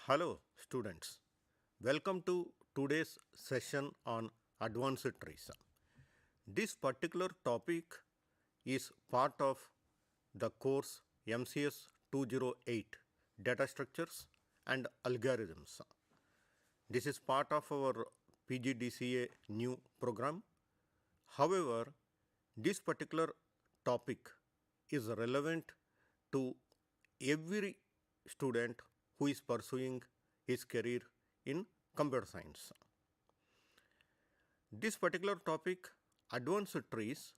Hello students, welcome to today's session on advanced trees. This particular topic is part of the course MCS 208 Data Structures and Algorithms. This is part of our PGDCA new program. However, this particular topic is relevant to every student who is pursuing his career in computer science. This particular topic, advanced trees,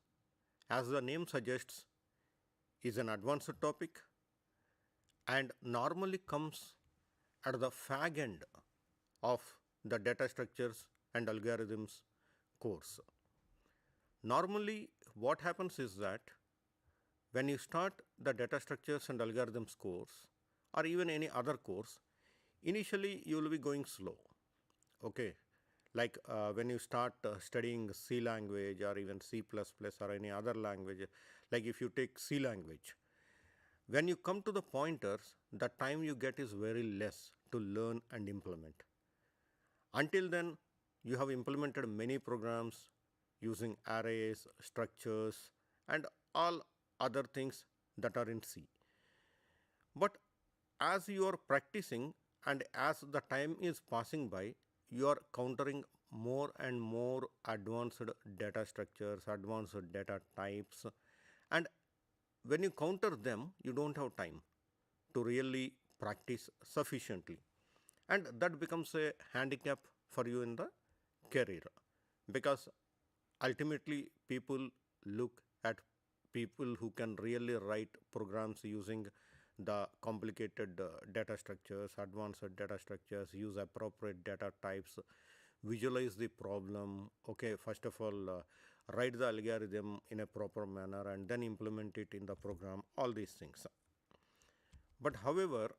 as the name suggests, is an advanced topic and normally comes at the fag end of the data structures and algorithms course. Normally, what happens is that when you start the data structures and algorithms course or even any other course, initially you will be going slow. Okay, like when you start studying C language or even C++ or any other language, like if you take C language, when you come to the pointers, the time you get is very less to learn and implement. Until then, you have implemented many programs using arrays, structures, and all other things that are in C. But as you are practicing and as the time is passing by, you are countering more and more advanced data structures, advanced data types, and when you counter them, you don't have time to really practice sufficiently, and that becomes a handicap for you in the career, because ultimately people look at people who can really write programs using the complicated data structures, advanced data structures, use appropriate data types, visualize the problem, okay, first of all write the algorithm in a proper manner and then implement it in the program, all these things. But however,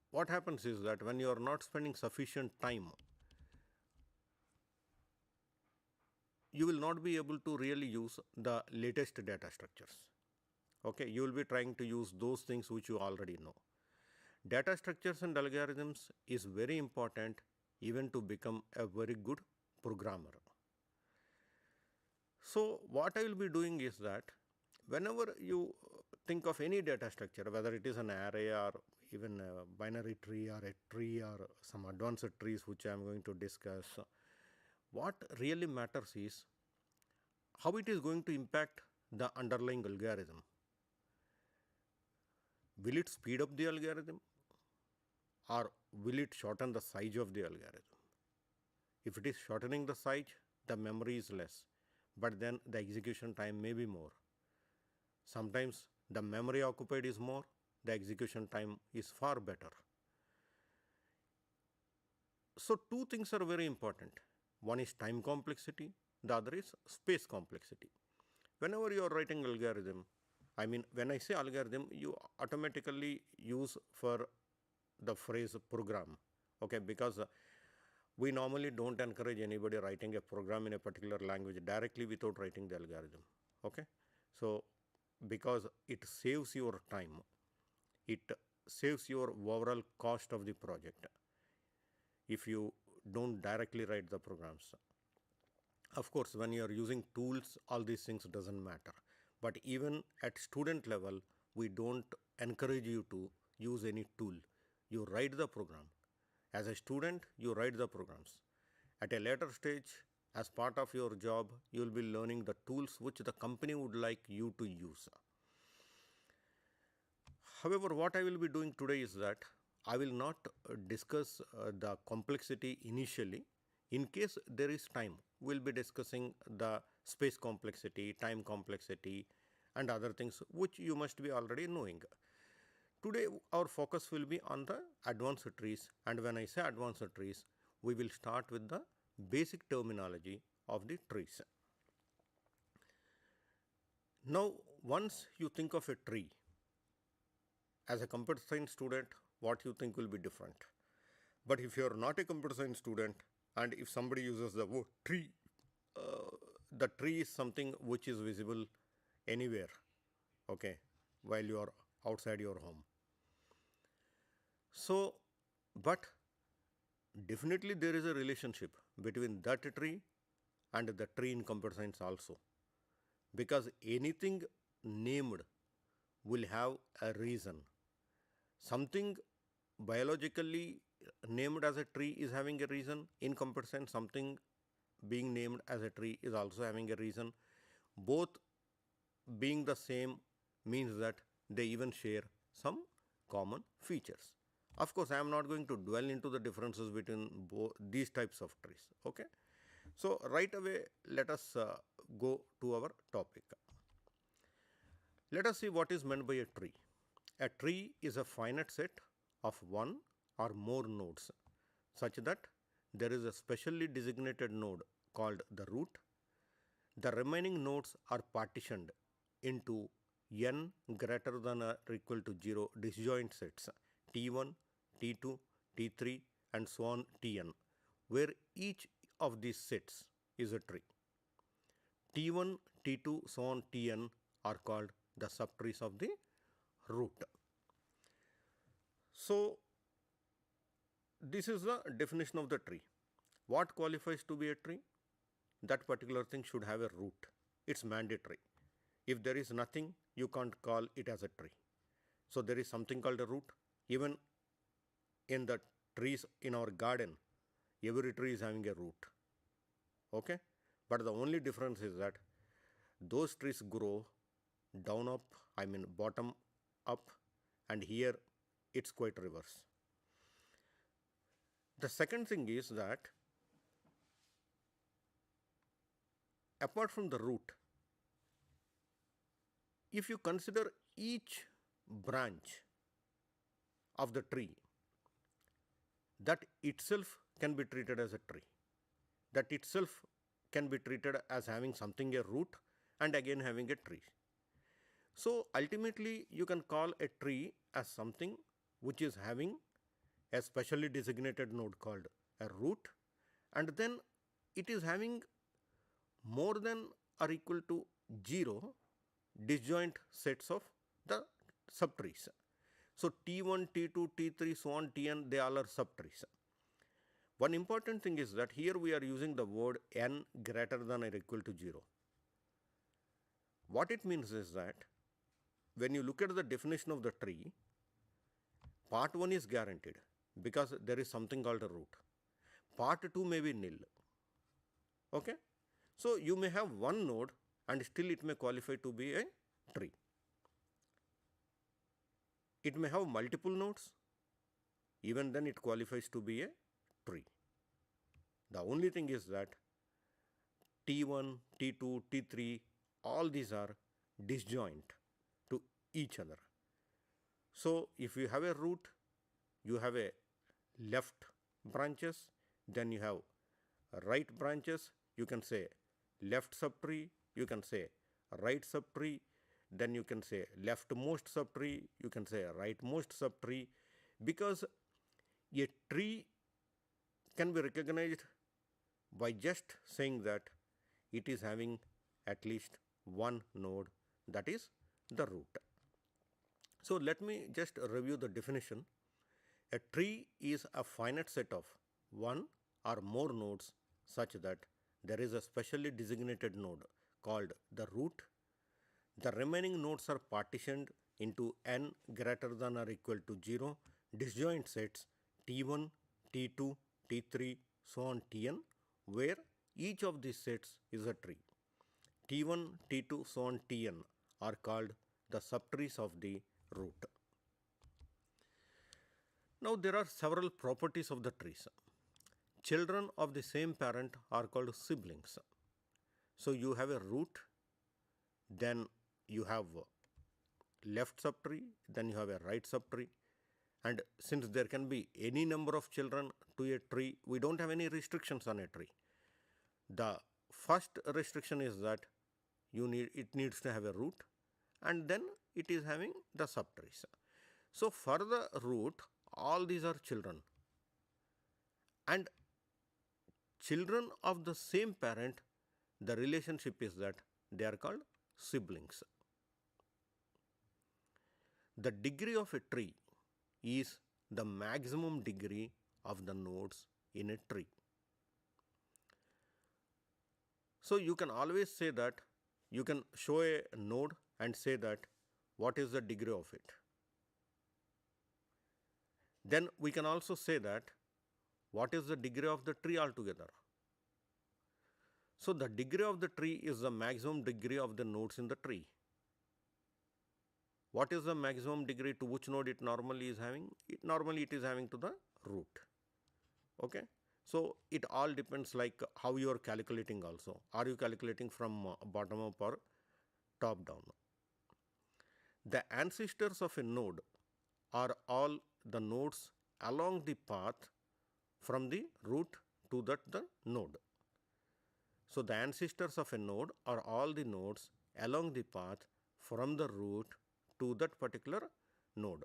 what happens is that when you are not spending sufficient time, you will not be able to really use the latest data structures. Okay, you will be trying to use those things which you already know. Data structures and algorithms is very important even to become a very good programmer. So what I will be doing is that whenever you think of any data structure, whether it is an array or even a binary tree or a tree or some advanced trees which I am going to discuss, what really matters is how it is going to impact the underlying algorithm. Will it speed up the algorithm or will it shorten the size of the algorithm? If it is shortening the size, the memory is less, but then the execution time may be more. Sometimes the memory occupied is more, the execution time is far better. So two things are very important. One is time complexity, the other is space complexity. Whenever you are writing algorithm, I mean when I say algorithm, you automatically use for the phrase program, okay, because we normally don't encourage anybody writing a program in a particular language directly without writing the algorithm, okay. So because it saves your time, it saves your overall cost of the project if you don't directly write the programs. Of course, when you are using tools, all these things doesn't matter. But even at student level, we don't encourage you to use any tool. You write the program. As a student, you write the programs. At a later stage, as part of your job, you will be learning the tools which the company would like you to use. However, what I will be doing today is that I will not discuss the complexity initially. In case there is time, we will be discussing the space complexity, time complexity, and other things which you must be already knowing. Today, our focus will be on the advanced trees, and when I say advanced trees, we will start with the basic terminology of the trees. Now, once you think of a tree, as a computer science student, what you think will be different. But if you are not a computer science student and if somebody uses the word tree, the tree is something which is visible anywhere, okay, while you are outside your home. So, but definitely there is a relationship between that tree and the tree in computer science also, because anything named will have a reason. Something biologically named as a tree is having a reason. In computer science, something being named as a tree is also having a reason. Both being the same means that they even share some common features. Of course, I am not going to dwell into the differences between these types of trees. Okay. So, right away, let us go to our topic. Let us see what is meant by a tree. A tree is a finite set of one or more nodes, such that there is a specially designated node called the root. The remaining nodes are partitioned into n greater than or equal to 0 disjoint sets T1, T2, T3 and so on Tn, where each of these sets is a tree. T1, T2, so on Tn are called the subtrees of the root. So, this is the definition of the tree. What qualifies to be a tree? That particular thing should have a root. It's mandatory. If there is nothing, you can't call it as a tree. So, there is something called a root. Even in the trees in our garden, every tree is having a root. Okay? But the only difference is that those trees grow down up, bottom up, and here it's quite reverse. The second thing is that apart from the root, if you consider each branch of the tree, that itself can be treated as a tree. That itself can be treated as having something a root and again having a tree. So, ultimately you can call a tree as something which is having a specially designated node called a root, and then it is having more than or equal to 0 disjoint sets of the subtrees. So, T1, T2, T3, so on Tn, they all are subtrees. One important thing is that here we are using the word n greater than or equal to 0. What it means is that when you look at the definition of the tree, part 1 is guaranteed because there is something called a root. Part 2 may be nil. Okay? So, you may have one node and still it may qualify to be a tree. It may have multiple nodes, even then it qualifies to be a tree. The only thing is that T1, T2, T3, all these are disjoint to each other. So, if you have a root, you have a left branches, then you have right branches, you can say left subtree, you can say right subtree, then you can say leftmost subtree, you can say rightmost subtree, because a tree can be recognized by just saying that it is having at least one node, that is the root. So, let me just review the definition. A tree is a finite set of one or more nodes such that there is a specially designated node called the root. The remaining nodes are partitioned into n greater than or equal to 0 disjoint sets T1, T2, T3, so on Tn, where each of these sets is a tree. T1, T2, so on Tn are called the subtrees of the root. Now, there are several properties of the trees. Children of the same parent are called siblings. So, you have a root, then you have left subtree, then you have a right subtree, and since there can be any number of children to a tree, we don't have any restrictions on a tree. The first restriction is that it needs to have a root, and then it is having the subtrees. So, for the root, all these are children, and children of the same parent, the relationship is that they are called siblings. The degree of a tree is the maximum degree of the nodes in a tree. So you can always say that you can show a node and say that what is the degree of it. Then we can also say that what is the degree of the tree altogether. So the degree of the tree is the maximum degree of the nodes in the tree. What is the maximum degree to which node it normally is having? Normally it is having to the root. Okay. So it all depends like how you are calculating also. Are you calculating from bottom up or top down? The ancestors of a node are all the nodes along the path from the root to the node. So the ancestors of a node are all the nodes along the path from the root to that particular node.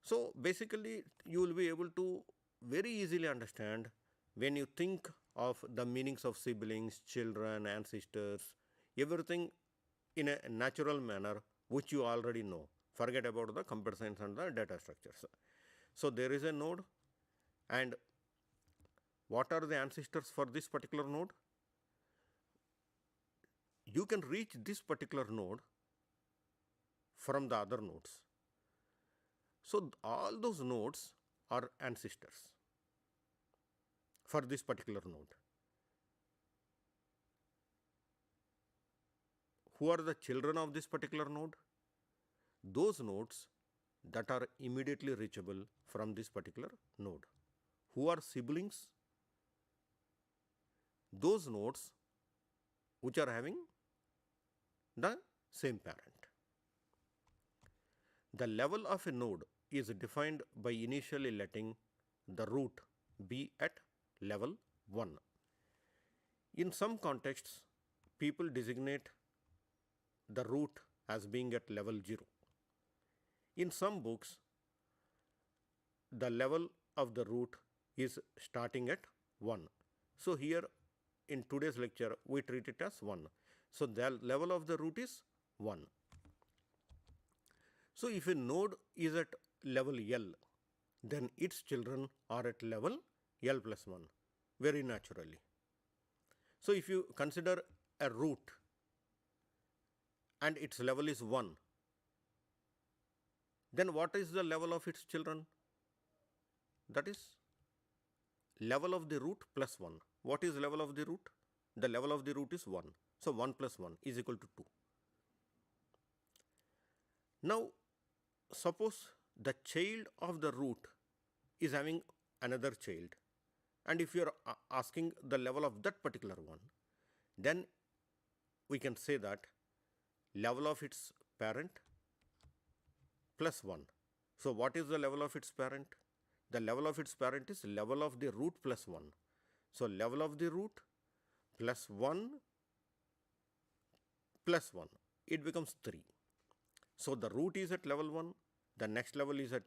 So basically you will be able to very easily understand when you think of the meanings of siblings, children, ancestors, everything in a natural manner which you already know. Forget about the computer science and the data structures. So there is a node, and what are the ancestors for this particular node? You can reach this particular node from the other nodes. So all those nodes are ancestors for this particular node. Who are the children of this particular node? Those nodes that are immediately reachable from this particular node. Who are siblings? Those nodes which are having the same parent. The level of a node is defined by initially letting the root be at level 1. In some contexts, people designate the root as being at level 0. In some books, the level of the root is starting at 1. So here in today's lecture, we treat it as 1. So the level of the root is 1. So if a node is at level L, then its children are at level L plus 1, very naturally. So if you consider a root and its level is 1, then what is the level of its children? That is level of the root plus 1. What is level of the root? The level of the root is 1. So 1 plus 1 is equal to 2. Now suppose the child of the root is having another child, and if you are asking the level of that particular one, then we can say that level of its parent plus 1. So what is the level of its parent? The level of its parent is level of the root plus 1. So level of the root plus 1 plus 1, it becomes 3. So the root is at level 1, the next level is at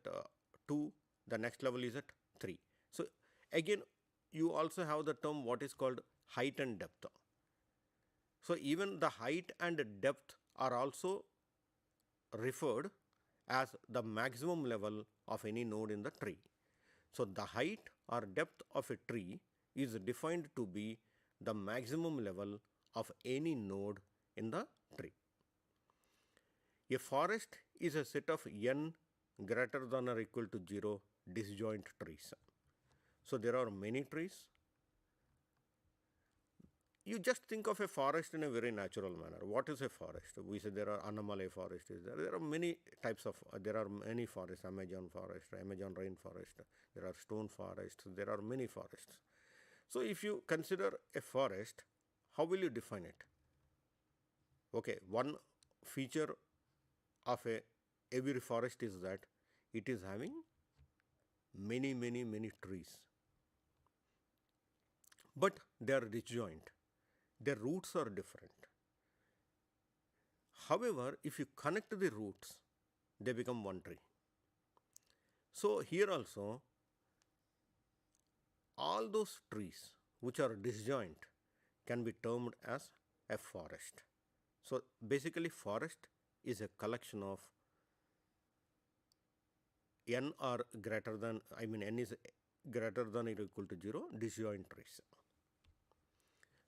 2, the next level is at 3. So again, you also have the term what is called height and depth. So even the height and depth are also referred as the maximum level of any node in the tree. So the height or depth of a tree is defined to be the maximum level of any node in the tree. A forest is a set of n greater than or equal to 0 disjoint trees. So there are many trees. You just think of a forest in a very natural manner. What is a forest? We say there are Annamalai forest is there. There are many types of, there are many forests, Amazon forest, Amazon rainforest, there are stone forests, there are many forests. So if you consider a forest, how will you define it? Okay, one feature of every forest is that it is having many trees. But they are disjoint. Their roots are different. However, if you connect the roots, they become one tree. So here also, all those trees which are disjoint can be termed as a forest. So basically forest is a collection of n are greater than, n is greater than or equal to 0 disjoint trees.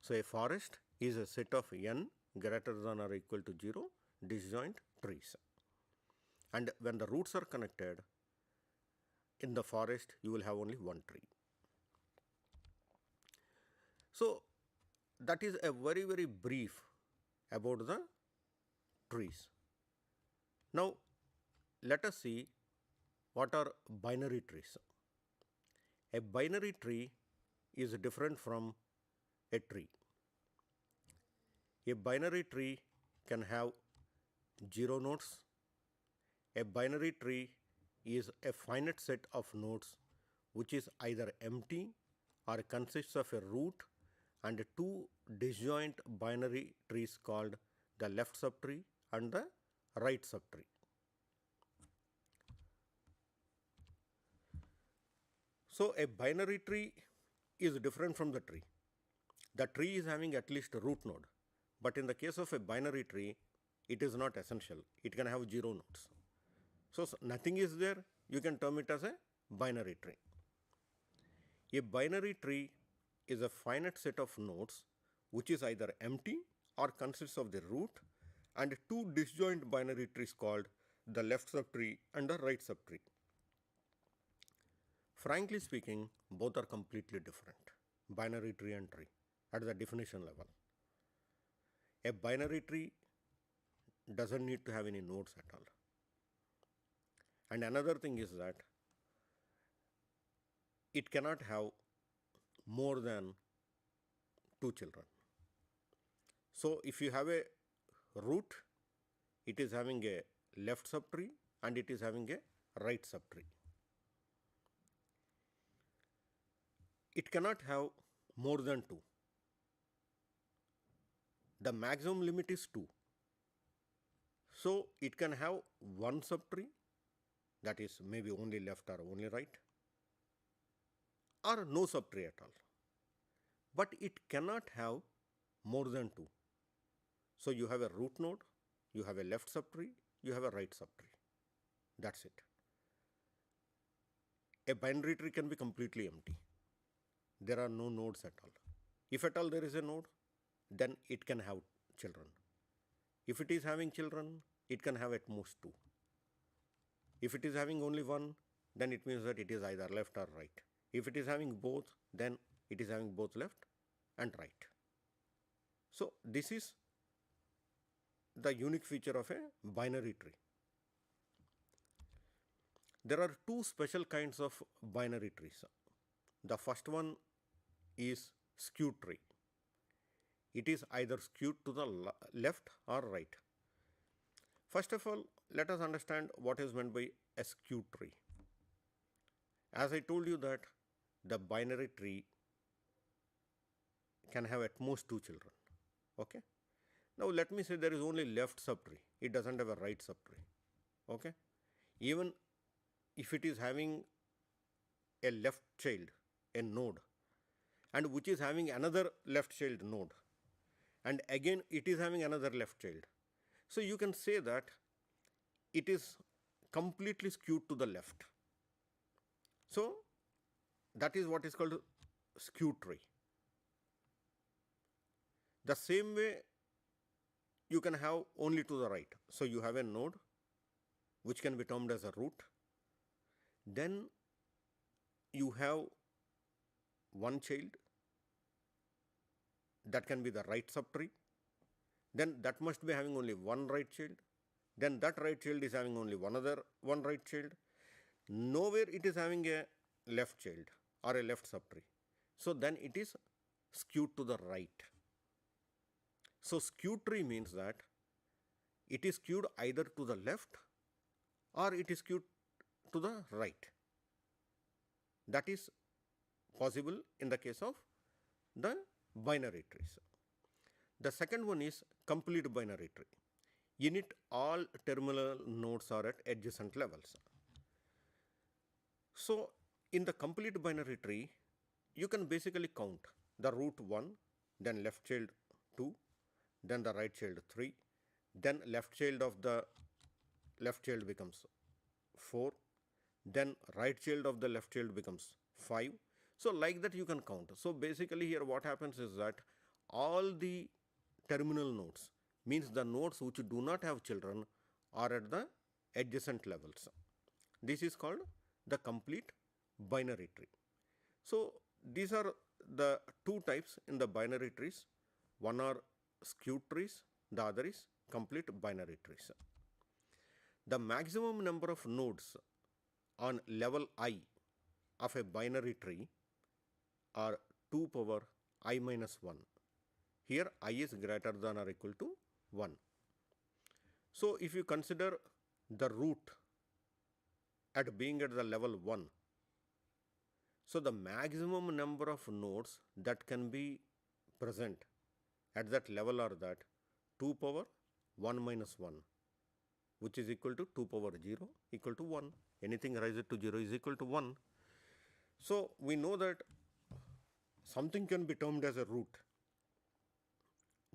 So, a forest is a set of n greater than or equal to 0 disjoint trees. And when the roots are connected in the forest, you will have only one tree. So, that is a very, very brief about the trees. Now, let us see what are binary trees. A binary tree is different from a tree. A binary tree can have 0 nodes. A binary tree is a finite set of nodes which is either empty or consists of a root and two disjoint binary trees called the left subtree and the right subtree. So, a binary tree is different from the tree. The tree is having at least a root node, but in the case of a binary tree, it is not essential. It can have 0 nodes. So, nothing is there, you can term it as a binary tree. A binary tree is a finite set of nodes which is either empty or consists of the root and two disjoint binary trees called the left subtree and the right subtree. Frankly speaking, both are completely different, binary tree and tree, at the definition level. A binary tree doesn't need to have any nodes at all. And another thing is that it cannot have more than 2 children. So, if you have a root, it is having a left subtree and it is having a right subtree. It cannot have more than 2. The maximum limit is 2. So, it can have one subtree, that is maybe only left or only right, or no subtree at all. But it cannot have more than 2. So, you have a root node, you have a left subtree, you have a right subtree. That's it. A binary tree can be completely empty. There are no nodes at all. If at all there is a node, then it can have children. If it is having children, it can have at most 2. If it is having only one, then it means that it is either left or right. If it is having both, then it is having both left and right. So, this is the unique feature of a binary tree. There are 2 special kinds of binary trees. The first one is skewed tree. It is either skewed to the left or right. First of all, let us understand what is meant by a skewed tree. As I told you that the binary tree can have at most 2 children. Okay. Now, let me say there is only left subtree. It doesn't have a right subtree. Okay. Even if it is having a left child, a node, and which is having another left child node, and again it is having another left child. So, you can say that it is completely skewed to the left. So, that is what is called skewed tree. The same way you can have only to the right. So, you have a node which can be termed as a root. Then you have one child, that can be the right subtree. Then that must be having only one right child. Then that right child is having only one right child. Nowhere it is having a left child or a left subtree. So, then it is skewed to the right. So, skewed tree means that it is skewed either to the left or it is skewed to the right. That is possible in the case of the binary trees. The second one is complete binary tree. In it, all terminal nodes are at adjacent levels. So, in the complete binary tree, you can basically count the root 1, then left child 2, then the right child 3, then left child of the left child becomes 4, then right child of the left child becomes 5. So like that you can count. So basically here what happens is that all the terminal nodes, means the nodes which do not have children, are at the adjacent levels. This is called the complete binary tree. So these are the two types in the binary trees. One are skewed trees, the other is complete binary trees. The maximum number of nodes on level I of a binary tree are 2 power I minus 1. Here I is greater than or equal to 1. So if you consider the root at being at the level 1, so the maximum number of nodes that can be present at that level are that 2 power 1 minus 1, which is equal to 2 power 0 equal to 1. Anything rises to 0 is equal to 1. So we know that something can be termed as a root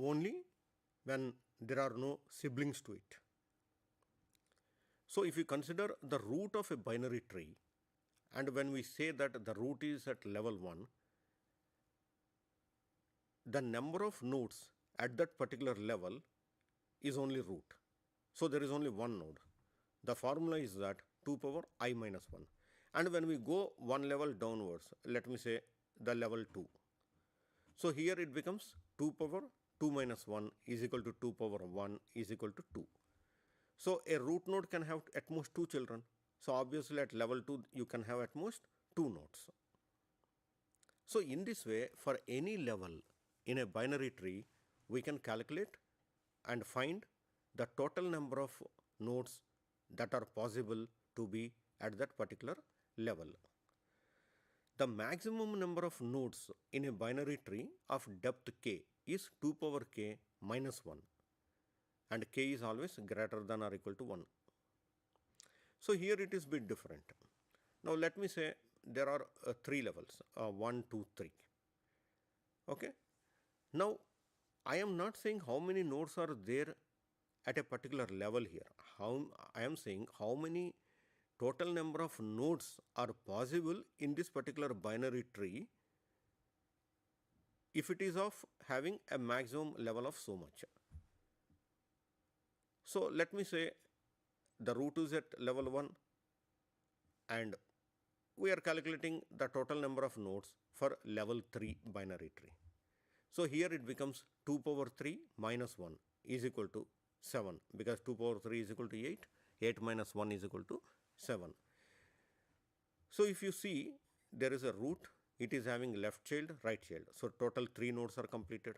only when there are no siblings to it. So if you consider the root of a binary tree, and when we say that the root is at level 1, the number of nodes at that particular level is only root. So there is only one node. The formula is that 2 power I minus 1. And when we go one level downwards, let me say the level 2. So here it becomes 2 power 2 minus 1 is equal to 2 power 1 is equal to 2. So a root node can have at most 2 children. So obviously at level 2 you can have at most 2 nodes. So in this way, for any level in a binary tree, we can calculate and find the total number of nodes that are possible to be at that particular level. The maximum number of nodes in a binary tree of depth k is 2 power k minus 1, and k is always greater than or equal to 1. So here it is a bit different. Now let me say there are 3 levels, 1, 2, 3. Okay. Now I am not saying how many nodes are there at a particular level here. I am saying how many total number of nodes are possible in this particular binary tree if it is of having a maximum level of so much. So let me say the root is at level 1 and we are calculating the total number of nodes for level 3 binary tree. So here it becomes 2 power 3 minus 1 is equal to 7, because 2 power 3 is equal to 8, 8 minus 1 is equal to 7. So if you see there is a root, it is having left child, right child. So total 3 nodes are completed.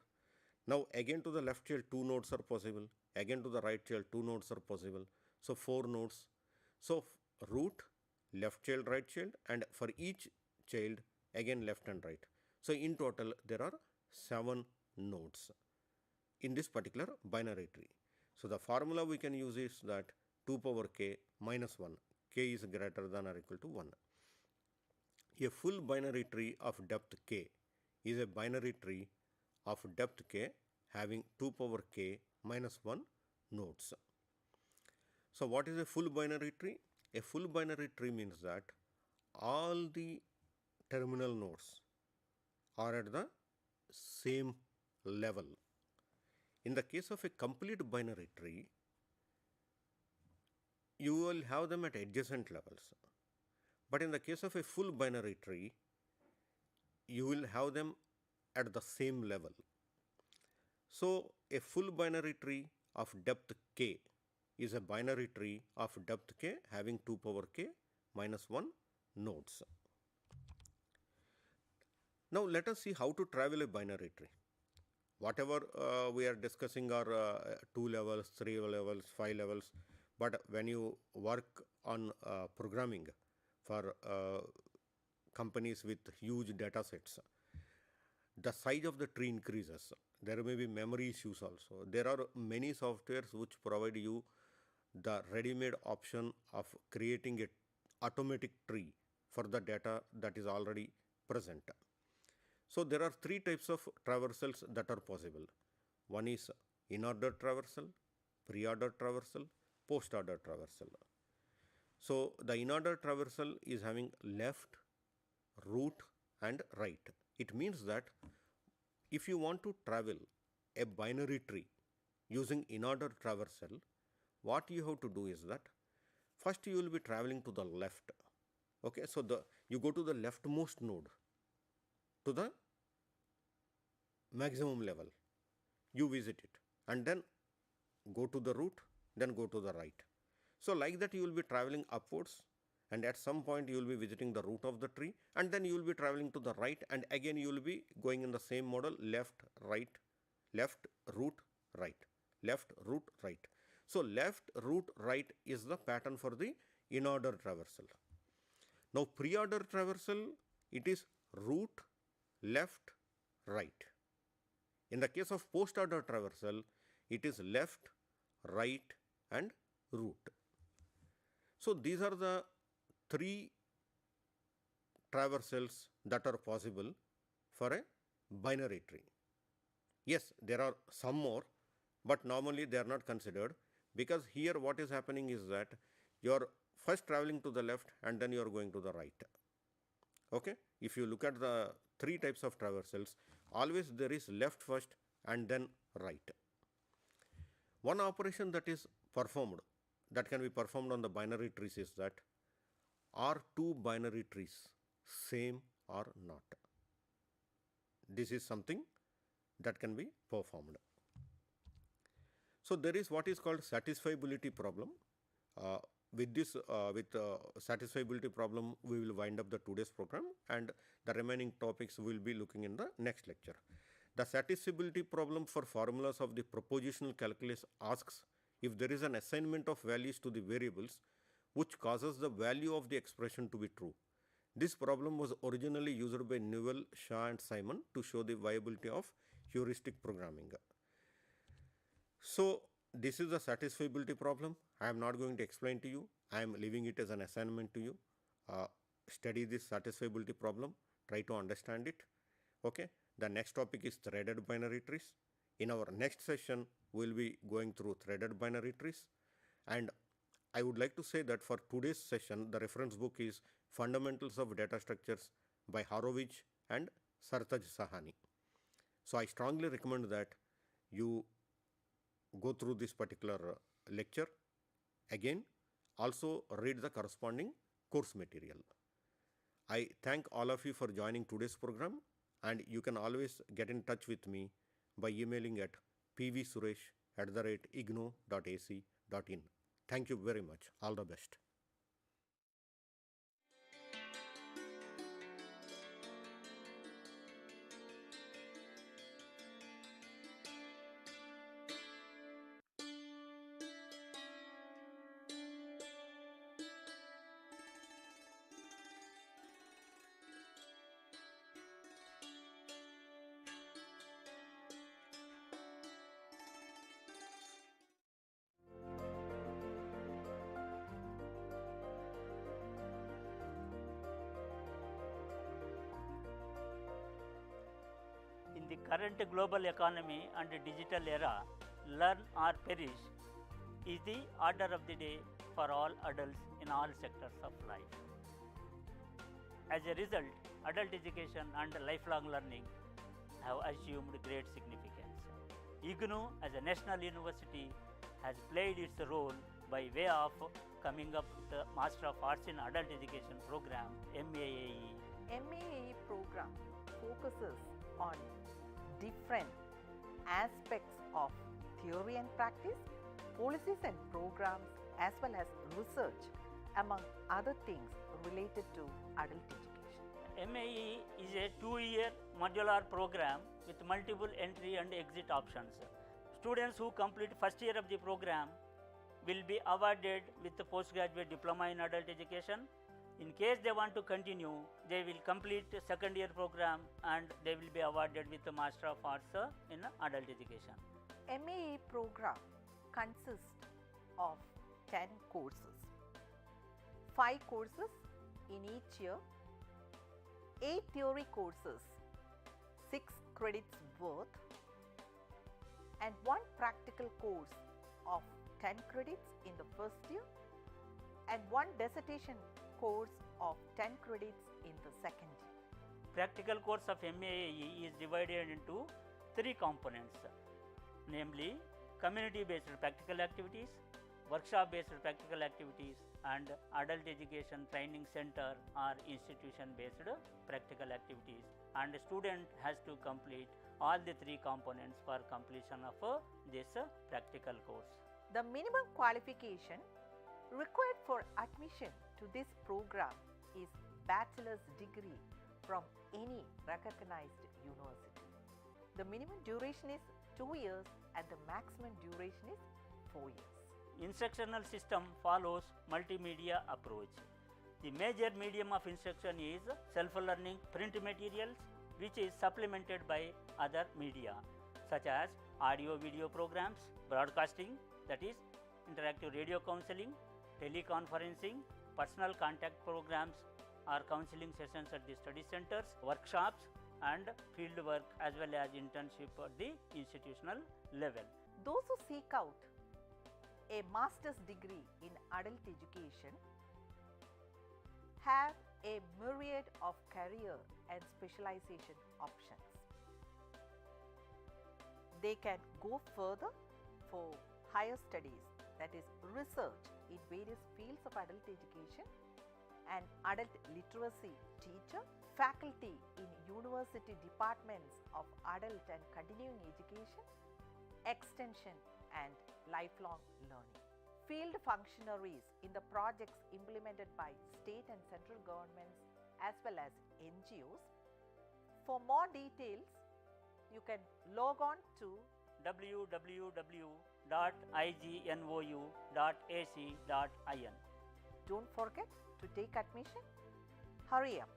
Now again to the left child 2 nodes are possible, again to the right child 2 nodes are possible. So 4 nodes. So root, left child, right child, and for each child again left and right. So in total there are 7 nodes in this particular binary tree. So the formula we can use is that 2 power k minus 1, k is greater than or equal to 1. A full binary tree of depth k is a binary tree of depth k having 2 power k minus 1 nodes. So what is a full binary tree? A full binary tree means that all the terminal nodes are at the same level. In the case of a complete binary tree, you will have them at adjacent levels. But in the case of a full binary tree, you will have them at the same level. So a full binary tree of depth k is a binary tree of depth k having 2 power k minus 1 nodes. Now let us see how to travel a binary tree. Whatever we are discussing are 2 levels, 3 levels, 5 levels, but when you work on programming for companies with huge data sets, the size of the tree increases. There may be memory issues also. There are many softwares which provide you the ready-made option of creating an automatic tree for the data that is already present. So there are 3 types of traversals that are possible. One is in-order traversal, pre-order traversal, post-order traversal. So the in-order traversal is having left, root and right. It means that if you want to travel a binary tree using in-order traversal, what you have to do is that first you will be traveling to the left. Okay, so you go to the leftmost node to the maximum level, you visit it and then go to the root, then go to the right. So like that you will be traveling upwards, and at some point you will be visiting the root of the tree, and then you will be traveling to the right, and again you will be going in the same model, left, right, left, root, right, left, root, right. So left, root, right is the pattern for the in-order traversal. Now pre-order traversal, it is root, left, right. In the case of post-order traversal, it is left, right and root. So these are the three traversals that are possible for a binary tree. Yes, there are some more, but normally they are not considered, because here what is happening is that you are first traveling to the left and then you are going to the right. Okay, if you look at the three types of traversals, always there is left first and then right. One operation that is performed, that can be performed on the binary trees, is that are two binary trees same or not? This is something that can be performed. So there is what is called satisfiability problem. With satisfiability problem, we will wind up the today's program, and the remaining topics we will be looking in the next lecture. The satisfiability problem for formulas of the propositional calculus asks if there is an assignment of values to the variables which causes the value of the expression to be true. This problem was originally used by Newell, Shaw and Simon to show the viability of heuristic programming. So this is the satisfiability problem. I am not going to explain to you. I am leaving it as an assignment to you. Study this satisfiability problem. Try to understand it. Okay. The next topic is threaded binary trees. In our next session, we will be going through threaded binary trees. And I would like to say that for today's session, the reference book is Fundamentals of Data Structures by Horowitz and Sartaj Sahani. So I strongly recommend that you go through this particular lecture again. Also read the corresponding course material. I thank all of you for joining today's program, and you can always get in touch with me by emailing at pvsuresh@ignou.ac.in. Thank you very much. All the best. In the current global economy and digital era, learn or perish is the order of the day for all adults in all sectors of life. As a result, adult education and lifelong learning have assumed great significance. IGNOU as a national university has played its role by way of coming up with the Master of Arts in Adult Education program, MAAE. MAAE program focuses on different aspects of theory and practice, policies and programs, as well as research, among other things related to adult education. MAE is a 2-year modular program with multiple entry and exit options. Students who complete first year of the program will be awarded with the postgraduate diploma in adult education. In case they want to continue, they will complete second year program and they will be awarded with the Master of Arts in adult education. MAE program consists of 10 courses, 5 courses in each year, 8 theory courses, 6 credits worth, and 1 practical course of 10 credits in the first year and one dissertation course of 10 credits in the second year. Practical course of MAAE is divided into three components, namely community-based practical activities, workshop-based practical activities, and adult education training center or institution-based practical activities. And the student has to complete all the three components for completion of this practical course. The minimum qualification required for admission to this program is bachelor's degree from any recognized university. The minimum duration is 2 years and the maximum duration is 4 years. Instructional system follows multimedia approach. The major medium of instruction is self-learning print materials, which is supplemented by other media such as audio-video programs, broadcasting, that is interactive radio counseling, teleconferencing, personal contact programs or counseling sessions at the study centers, workshops and field work as well as internship at the institutional level. Those who seek out a master's degree in adult education have a myriad of career and specialization options. They can go further for higher studies, that is research in various fields of adult education, and adult literacy teacher, faculty in university departments of adult and continuing education, extension and lifelong learning. Field functionaries in the projects implemented by state and central governments as well as NGOs. For more details, you can log on to www.ignou.ac.in. Don't forget to take admission. Hurry up.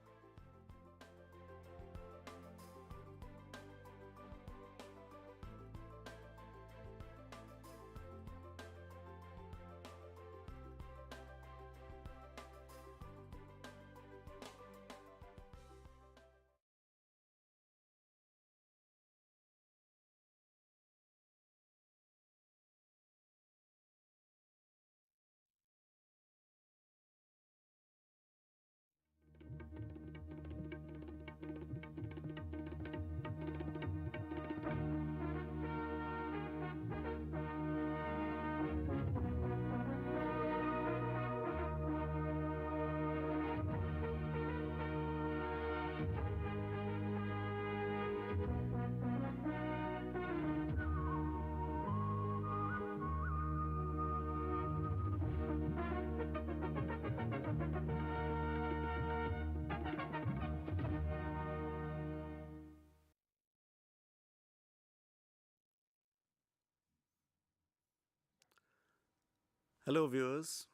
Hello viewers.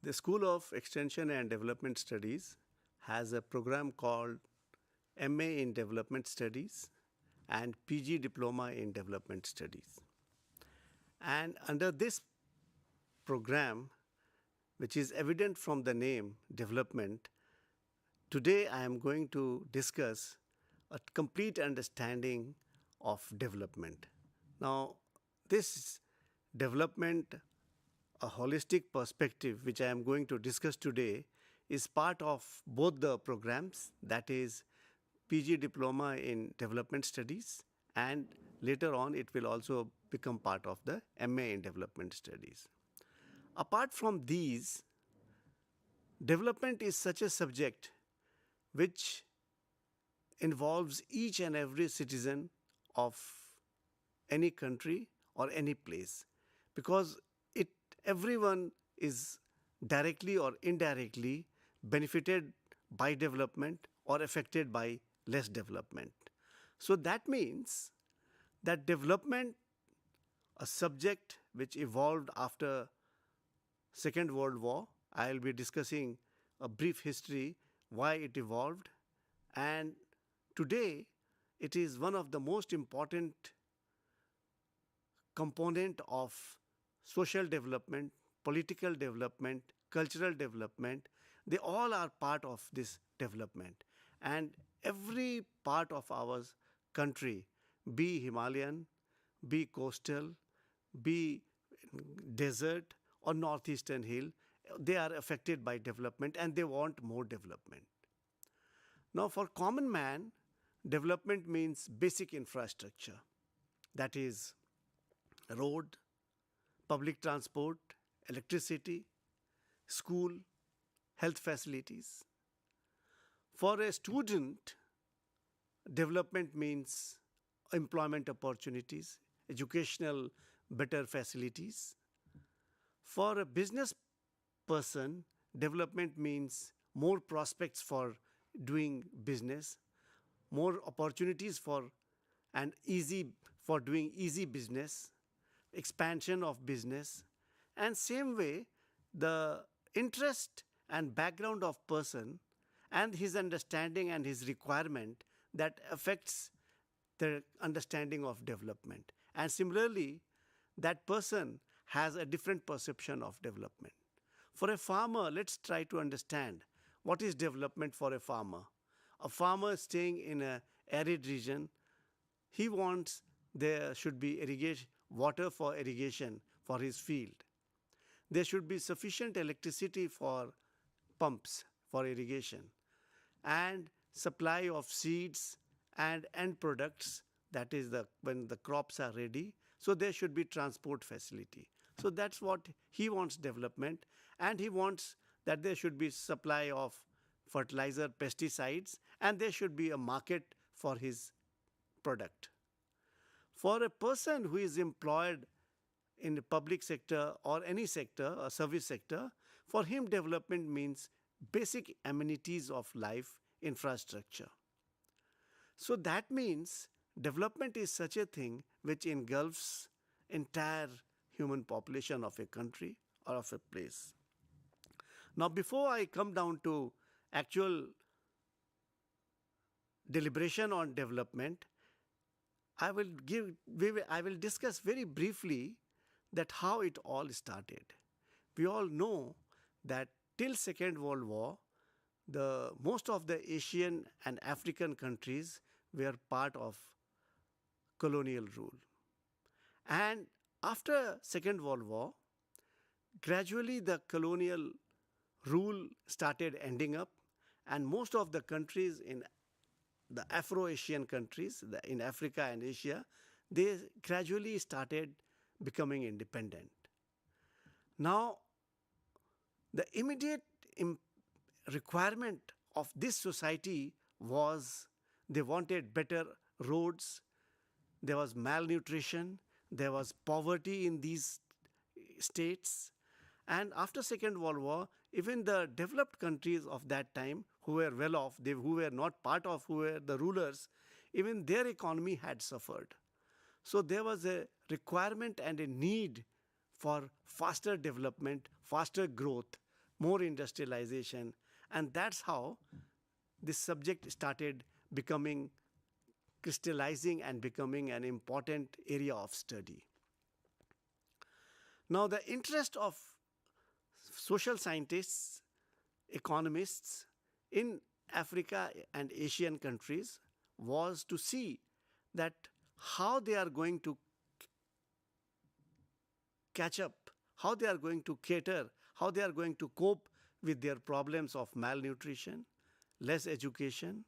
The School of Extension and Development Studies has a program called MA in Development Studies and PG Diploma in Development Studies. And under this program, which is evident from the name development, today I am going to discuss a complete understanding of development. Now, this development, a holistic perspective which I am going to discuss today, is part of both the programs, that is PG Diploma in Development Studies, and later on it will also become part of the MA in Development Studies. Apart from these, development is such a subject which involves each and every citizen of any country or any place, because everyone is directly or indirectly benefited by development or affected by less development. So that means that development, a subject which evolved after Second World War, I will be discussing a brief history why it evolved, and today it is one of the most important component of social development, political development, cultural development. They all are part of this development. And every part of our country, be Himalayan, be coastal, be desert or northeastern hill, they are affected by development and they want more development. Now, for common man, development means basic infrastructure, that is road, public transport, electricity, school, health facilities. For a student, development means employment opportunities, educational better facilities. For a business person, development means more prospects for doing business, more opportunities for doing easy business, expansion of business, and same way the interest and background of person and his understanding and his requirement that affects the understanding of development. And similarly, that person has a different perception of development. For a farmer, let's try to understand what is development for a farmer. A farmer staying in an arid region, he wants there should be irrigation, water for irrigation for his field. There should be sufficient electricity for pumps for irrigation and supply of seeds and end products, that is when the crops are ready. So there should be transport facility. So that's what he wants development, and he wants that there should be supply of fertilizer, pesticides, and there should be a market for his product. For a person who is employed in the public sector or any sector or service sector, for him development means basic amenities of life, infrastructure. So that means development is such a thing which engulfs entire human population of a country or of a place. Now, before I come down to actual deliberation on development, I will discuss very briefly that how it all started. We all know that till Second World War, most of the Asian and African countries were part of colonial rule. And after Second World War, gradually the colonial rule started ending up, and most of the countries in the Afro-Asian countries in Africa and Asia, they gradually started becoming independent. Now, the immediate requirement of this society was they wanted better roads, there was malnutrition, there was poverty in these states. And after Second World War, even the developed countries of that time who were well off, who were not part of, who were the rulers, even their economy had suffered. So there was a requirement and a need for faster development, faster growth, more industrialization, and that's how this subject started becoming, crystallizing and becoming an important area of study. Now, the interest of social scientists, economists in Africa and Asian countries was to see that how they are going to catch up, how they are going to cater, how they are going to cope with their problems of malnutrition, less education,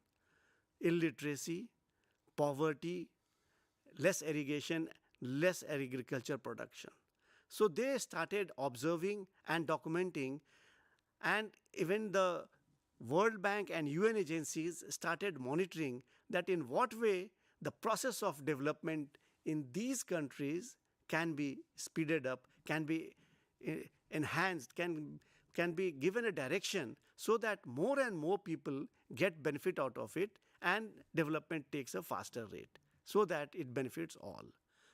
illiteracy, poverty, less irrigation, less agriculture production. So they started observing and documenting, and even the World Bank and UN agencies started monitoring that in what way the process of development in these countries can be speeded up, can be enhanced, can be given a direction so that more and more people get benefit out of it and development takes a faster rate so that it benefits all.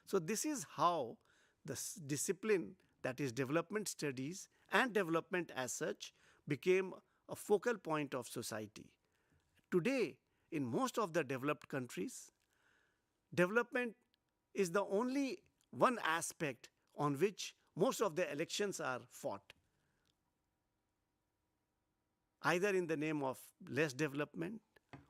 So this is how the discipline, that is development studies and development as such, became a focal point of society. Today, in most of the developed countries, development is the only one aspect on which most of the elections are fought, either in the name of less development,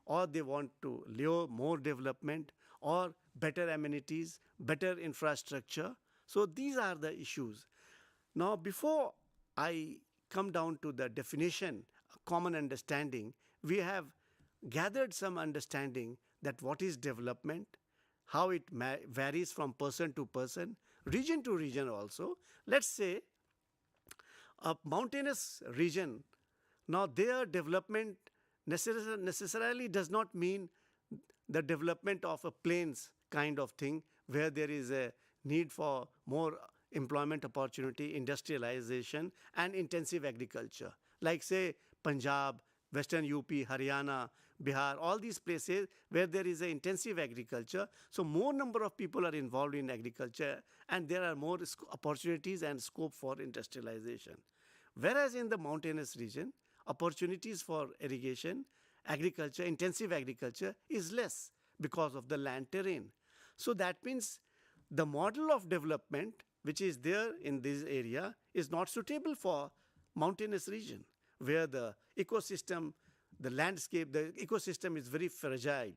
or they want to lure more development, or better amenities, better infrastructure. So these are the issues. Now, before I come down to the definition, common understanding, we have gathered some understanding that what is development, how it varies from person to person, region to region also. Let's say a mountainous region, now their development necessarily does not mean the development of a plains kind of thing where there is a need for more employment opportunity, industrialization, and intensive agriculture. Like say Punjab, Western UP, Haryana, Bihar, all these places where there is an intensive agriculture. So more number of people are involved in agriculture and there are more opportunities and scope for industrialization. Whereas in the mountainous region, opportunities for irrigation, agriculture, intensive agriculture is less because of the land terrain. So that means the model of development which is there in this area is not suitable for mountainous region where the ecosystem, the landscape, the ecosystem is very fragile.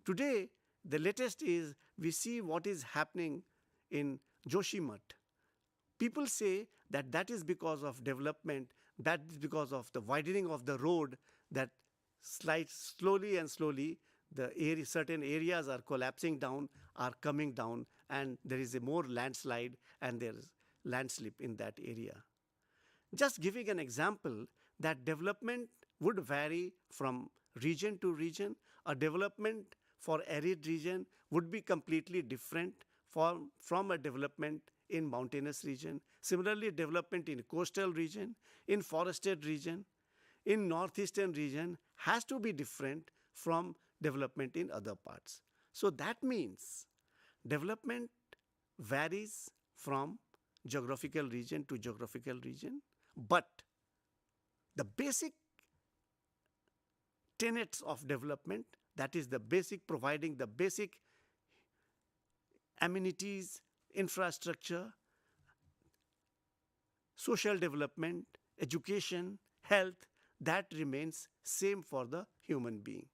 Today, the latest is we see what is happening in Joshimath. People say that that is because of development, that is because of the widening of the road, that slowly and slowly the certain areas are collapsing down, are coming down, and there is a more landslide and there is landslip in that area. Just giving an example that development would vary from region to region. A development for arid region would be completely different from a development in mountainous region. Similarly, development in coastal region, in forested region, in northeastern region has to be different from development in other parts. So that means development varies from geographical region to geographical region, but the basic tenets of development, that is the basic, providing the basic amenities, infrastructure, social development, education, health, that remains same for the human being.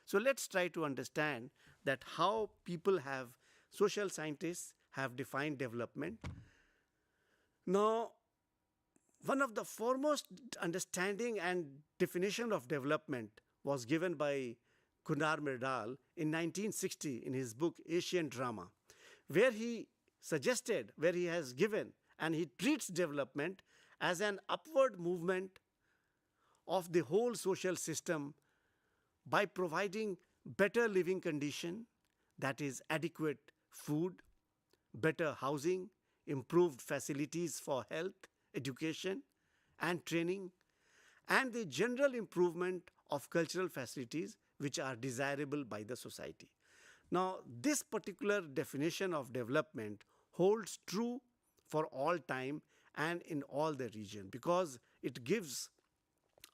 So let's try to understand that how people have, social scientists have defined development. Now, one of the foremost understanding and definition of development was given by Gunnar Myrdal in 1960 in his book Asian Drama, where he suggested, where he has given, and he treats development as an upward movement of the whole social system by providing better living condition, that is adequate food, better housing, improved facilities for health, education and training, and the general improvement of cultural facilities which are desirable by the society. Now, this particular definition of development holds true for all time and in all the region because it gives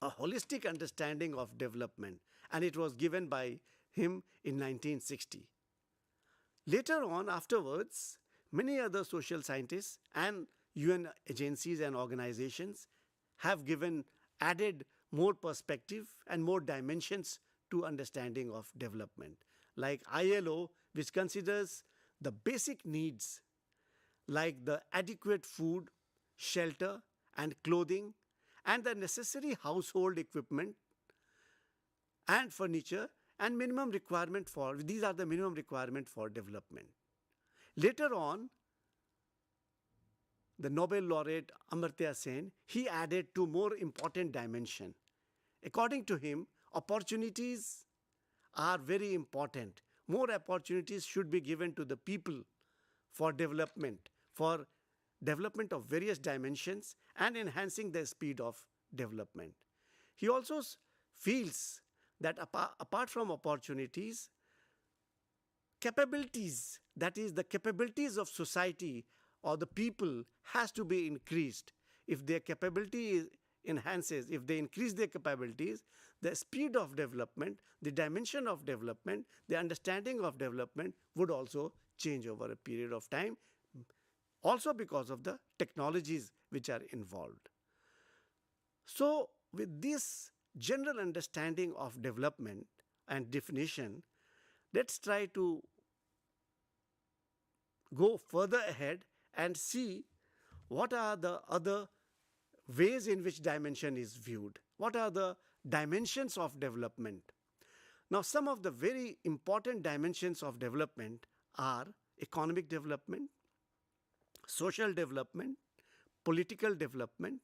a holistic understanding of development, and it was given by him in 1960. Later on, afterwards, many other social scientists and UN agencies and organizations have added more perspective and more dimensions to understanding of development. Like ILO, which considers the basic needs like the adequate food, shelter and clothing, and the necessary household equipment and furniture, and minimum requirement for, these are the minimum requirement for development. Later on, the Nobel laureate Amartya Sen, he added two more important dimensions. According to him, opportunities are very important. More opportunities should be given to the people for development of various dimensions and enhancing the speed of development. He also feels that apart from opportunities, capabilities, that is the capabilities of society or the people has to be increased. If their capability enhances, if they increase their capabilities, the speed of development, the dimension of development, the understanding of development would also change over a period of time, also because of the technologies which are involved. So, with this general understanding of development and definition, let's try to go further ahead and see what are the other ways in which dimension is viewed. What are the dimensions of development? Now, some of the very important dimensions of development are economic development, social development, political development,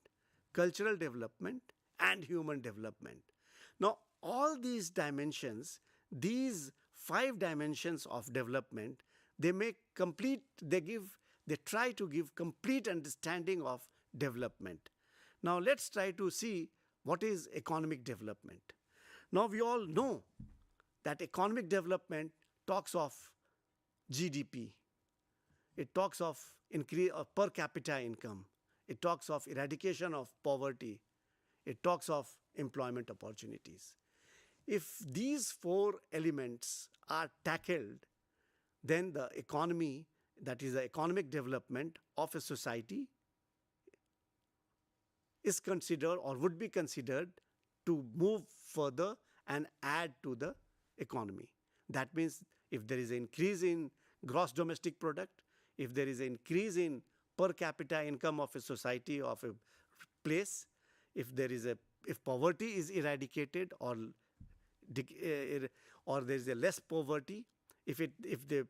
cultural development, and human development. Now, all these dimensions, these 5 dimensions of development, they try to give complete understanding of development. Now, let's try to see what is economic development. Now, we all know that economic development talks of GDP. It talks of increase of per capita income. It talks of eradication of poverty. It talks of employment opportunities. If these 4 elements are tackled, then the economy, that is the economic development of a society, is considered or would be considered to move further and add to the economy. That means if there is an increase in gross domestic product, if there is an increase in per capita income of a society, of a place, if poverty is eradicated or there is a less poverty, if the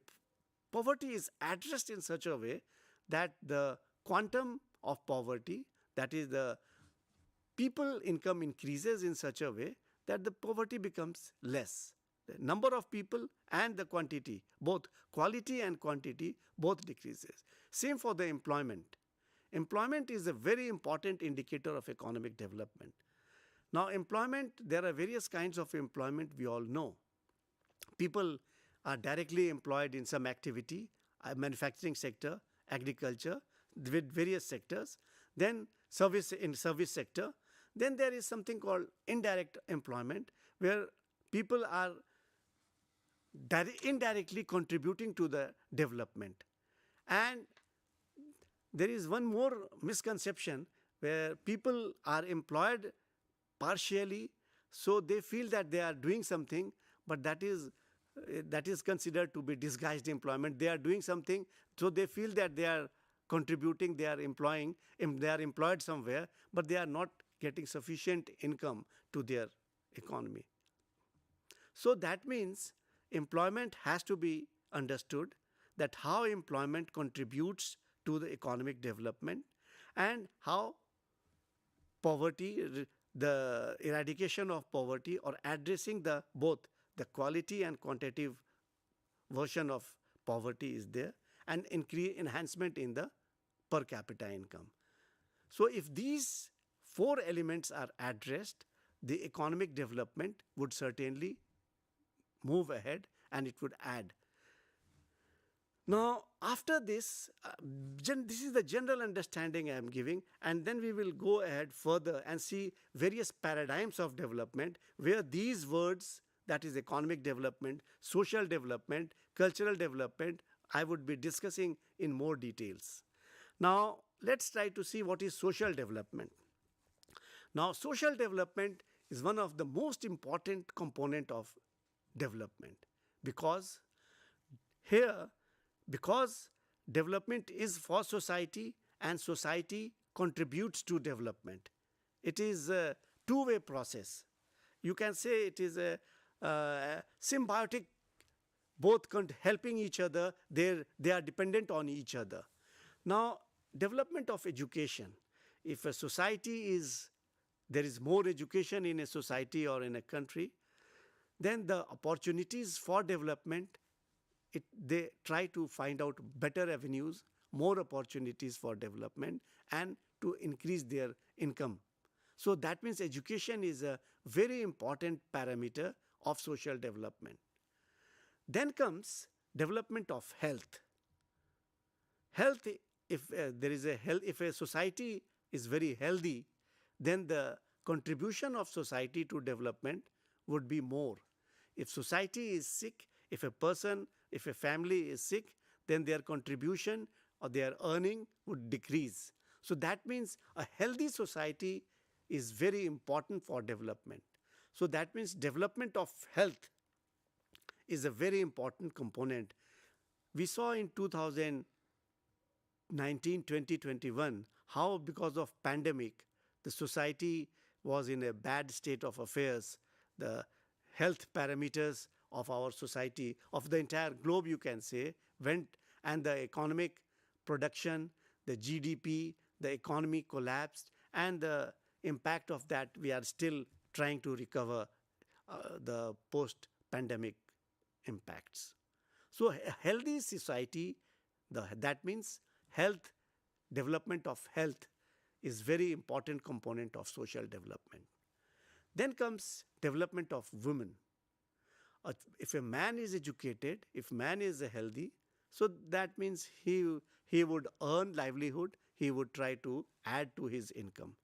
poverty is addressed in such a way that the quantum of poverty, that is the people income increases in such a way that the poverty becomes less. The number of people and the quantity, both quality and quantity, both decreases. Same for the employment. Employment is a very important indicator of economic development. Now, employment, there are various kinds of employment we all know. People are directly employed in some activity, manufacturing sector, agriculture, with various sectors. Then in service sector. Then there is something called indirect employment, where people are indirectly contributing to the development. And there is one more misconception where people are employed partially, so they feel that they are doing something, but that is considered to be disguised employment. They are doing something, so they feel that they are contributing, they are employed somewhere, but they are not getting sufficient income to their economy. So that means employment has to be understood, that how employment contributes to the economic development and how poverty, the eradication of poverty or addressing both the quality and quantitative version of poverty is there, and enhancement in the per capita income. So if these 4 elements are addressed, the economic development would certainly move ahead and it would add. Now, after this, this is the general understanding I am giving, and then we will go ahead further and see various paradigms of development where these words, that is economic development, social development, cultural development, I would be discussing in more details. Now, let's try to see what is social development. Now, social development is one of the most important component of development, because development is for society and society contributes to development. It is a two-way process. You can say it is a symbiotic, both helping each other, they are dependent on each other. Now, development of education. If a society there is more education in a society or in a country, then the opportunities for development, they try to find out better avenues, more opportunities for development and to increase their income. So that means education is a very important parameter of social development. Then comes development of health. Health, if a society is very healthy, then the contribution of society to development would be more. If society is sick, if a family is sick, then their contribution or their earning would decrease. So that means a healthy society is very important for development. So that means development of health is a very important component. We saw in 2019, 2021, how because of pandemic, the society was in a bad state of affairs, the health parameters of our society, of the entire globe, you can say, went, and the economic production, the GDP, the economy collapsed, and the impact of that we are still trying to recover the post-pandemic impacts. So a healthy society, that means health, development of health is very important component of social development. Then comes development of women. If a man is educated, if man is healthy, so that means he would earn livelihood, he would try to add to his income.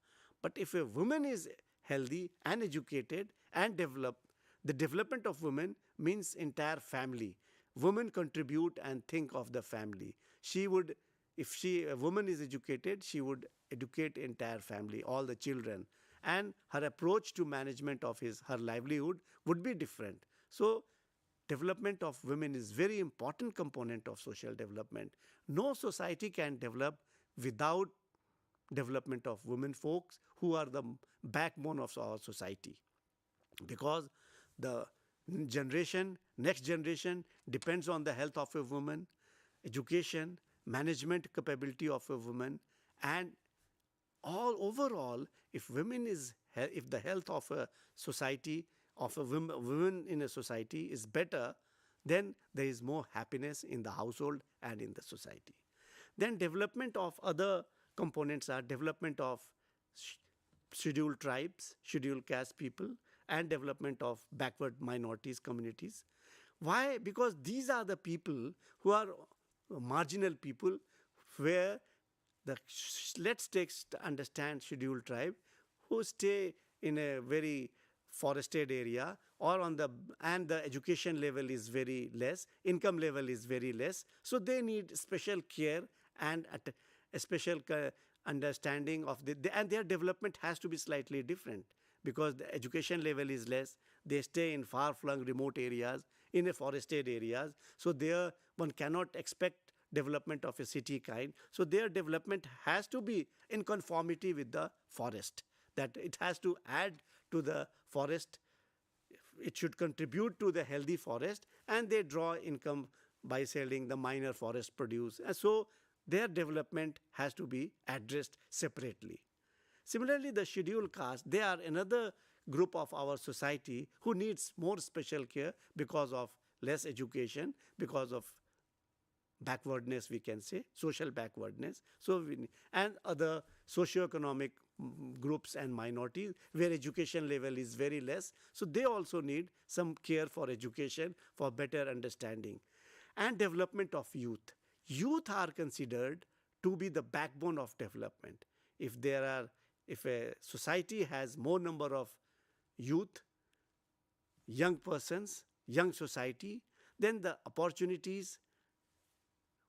But if a woman is healthy and educated and developed, the development of women means entire family. Women contribute and think of the family. She would, if a woman is educated, she would educate entire family, all the children, and her approach to management of her livelihood would be different. So development of women is very important component of social development. No society can develop without development of women folks who are the backbone of our society, because the next generation depends on the health of a woman, education, management capability of a woman, and overall, if the health of a society, of a women in a society is better, then there is more happiness in the household and in the society. Then development of other components are development of scheduled tribes, scheduled caste people, and development of backward minorities communities. Why? Because these are the people who are marginal people, where let's understand scheduled tribe who stay in a very forested area, or and the education level is very less, income level is very less, so they need special care and a special understanding of and their development has to be slightly different, because the education level is less, they stay in far-flung remote areas, in a forested areas, so there one cannot expect development of a city kind. So their development has to be in conformity with the forest, that it has to add to the forest, it should contribute to the healthy forest, and they draw income by selling the minor forest produce. And so their development has to be addressed separately. Similarly, the scheduled caste, they are another group of our society who needs more special care because of less education, because of backwardness, we can say, social backwardness. So and other socioeconomic groups and minorities where education level is very less. So they also need some care for education, for better understanding. And development of youth. Youth are considered to be the backbone of development. If a society has more number of youth, young persons, young society, then the opportunities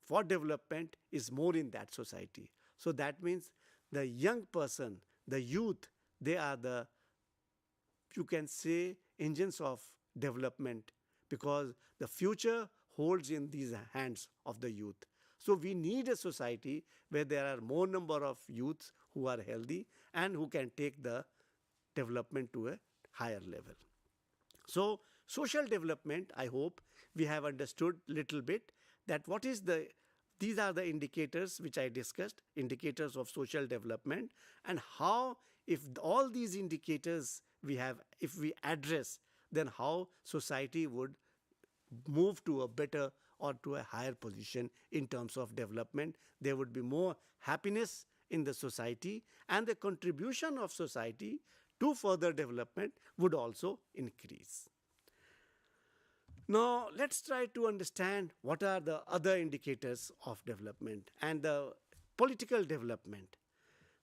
for development is more in that society. So that means the young person, the youth, they are the, you can say, engines of development, because the future holds in these hands of the youth. So we need a society where there are more number of youths who are healthy and who can take the development to a higher level. So social development, I hope we have understood little bit that these are the indicators which I discussed, indicators of social development, and how, if all these indicators if we address, then how society would move to a better or to a higher position in terms of development. There would be more happiness in the society, and the contribution of society to further development would also increase. Now, let's try to understand what are the other indicators of development and the political development.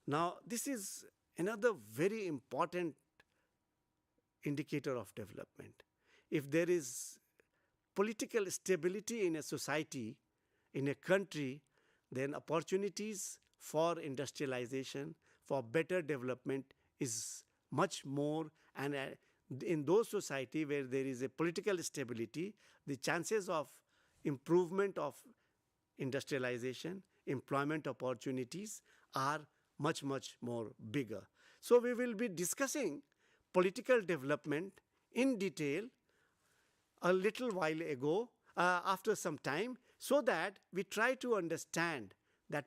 Now, this is another very important indicator of development. If there is political stability in a society, in a country, then opportunities for industrialization, for better development is much more, and in those society where there is a political stability, the chances of improvement of industrialization, employment opportunities are much, much more bigger. So we will be discussing political development in detail a little while ago, after some time, so that we try to understand that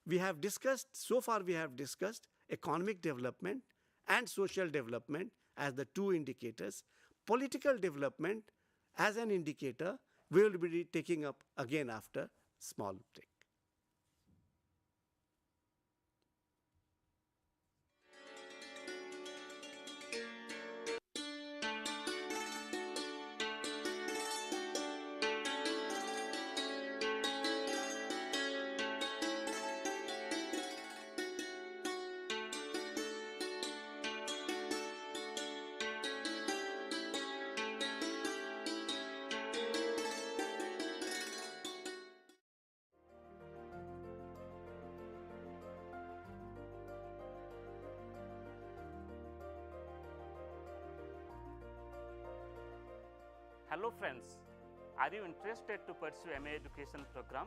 we have discussed, so far we have discussed economic development and social development as the two indicators. Political development as an indicator we will be taking up again after small break. Hello friends, are you interested to pursue MA Education program?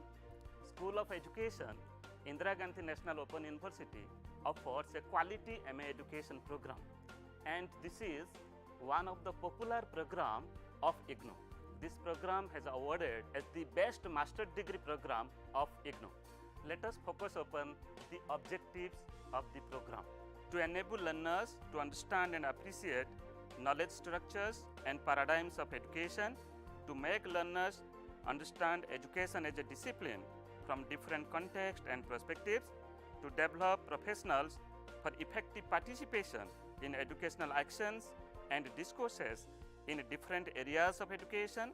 School of Education, Indira Gandhi National Open University offers a quality MA Education program, and this is one of the popular program of IGNOU. This program has awarded as the best master degree program of IGNOU. Let us focus upon the objectives of the program. To enable learners to understand and appreciate knowledge structures and paradigms of education, to make learners understand education as a discipline from different contexts and perspectives, to develop professionals for effective participation in educational actions and discourses in different areas of education,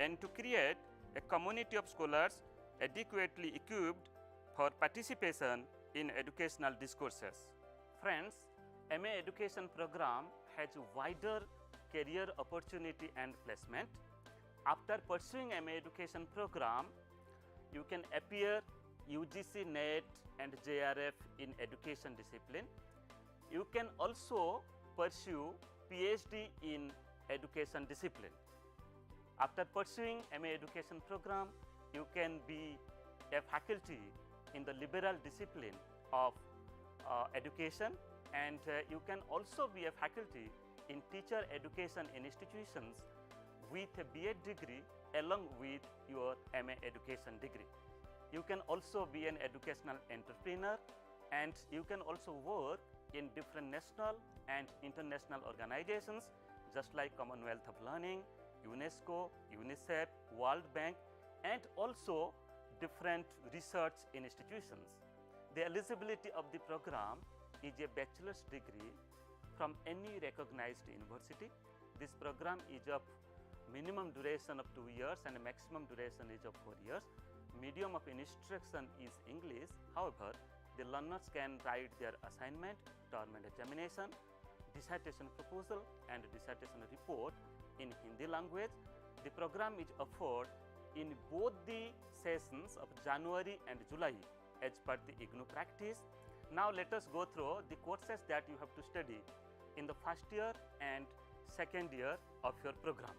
and to create a community of scholars adequately equipped for participation in educational discourses. Friends, MA Education program has wider career opportunity and placement. After pursuing MA Education program, you can appear UGC NET and JRF in education discipline. You can also pursue PhD in education discipline. After pursuing MA Education program, you can be a faculty in the liberal discipline of education, and you can also be a faculty in teacher education institutions with a BEd degree along with your MA Education degree. You can also be an educational entrepreneur, and you can also work in different national and international organizations just like Commonwealth of Learning, UNESCO, UNICEF, World Bank, and also different research institutions. The eligibility of the program is a bachelor's degree from any recognized university. This program is of minimum duration of 2 years and maximum duration is of 4 years. Medium of instruction is English. However, the learners can write their assignment, term and examination, dissertation proposal and dissertation report in Hindi language. The program is offered in both the sessions of January and July as per the IGNOU practice. Now let us go through the courses that you have to study in the first year and second year of your program.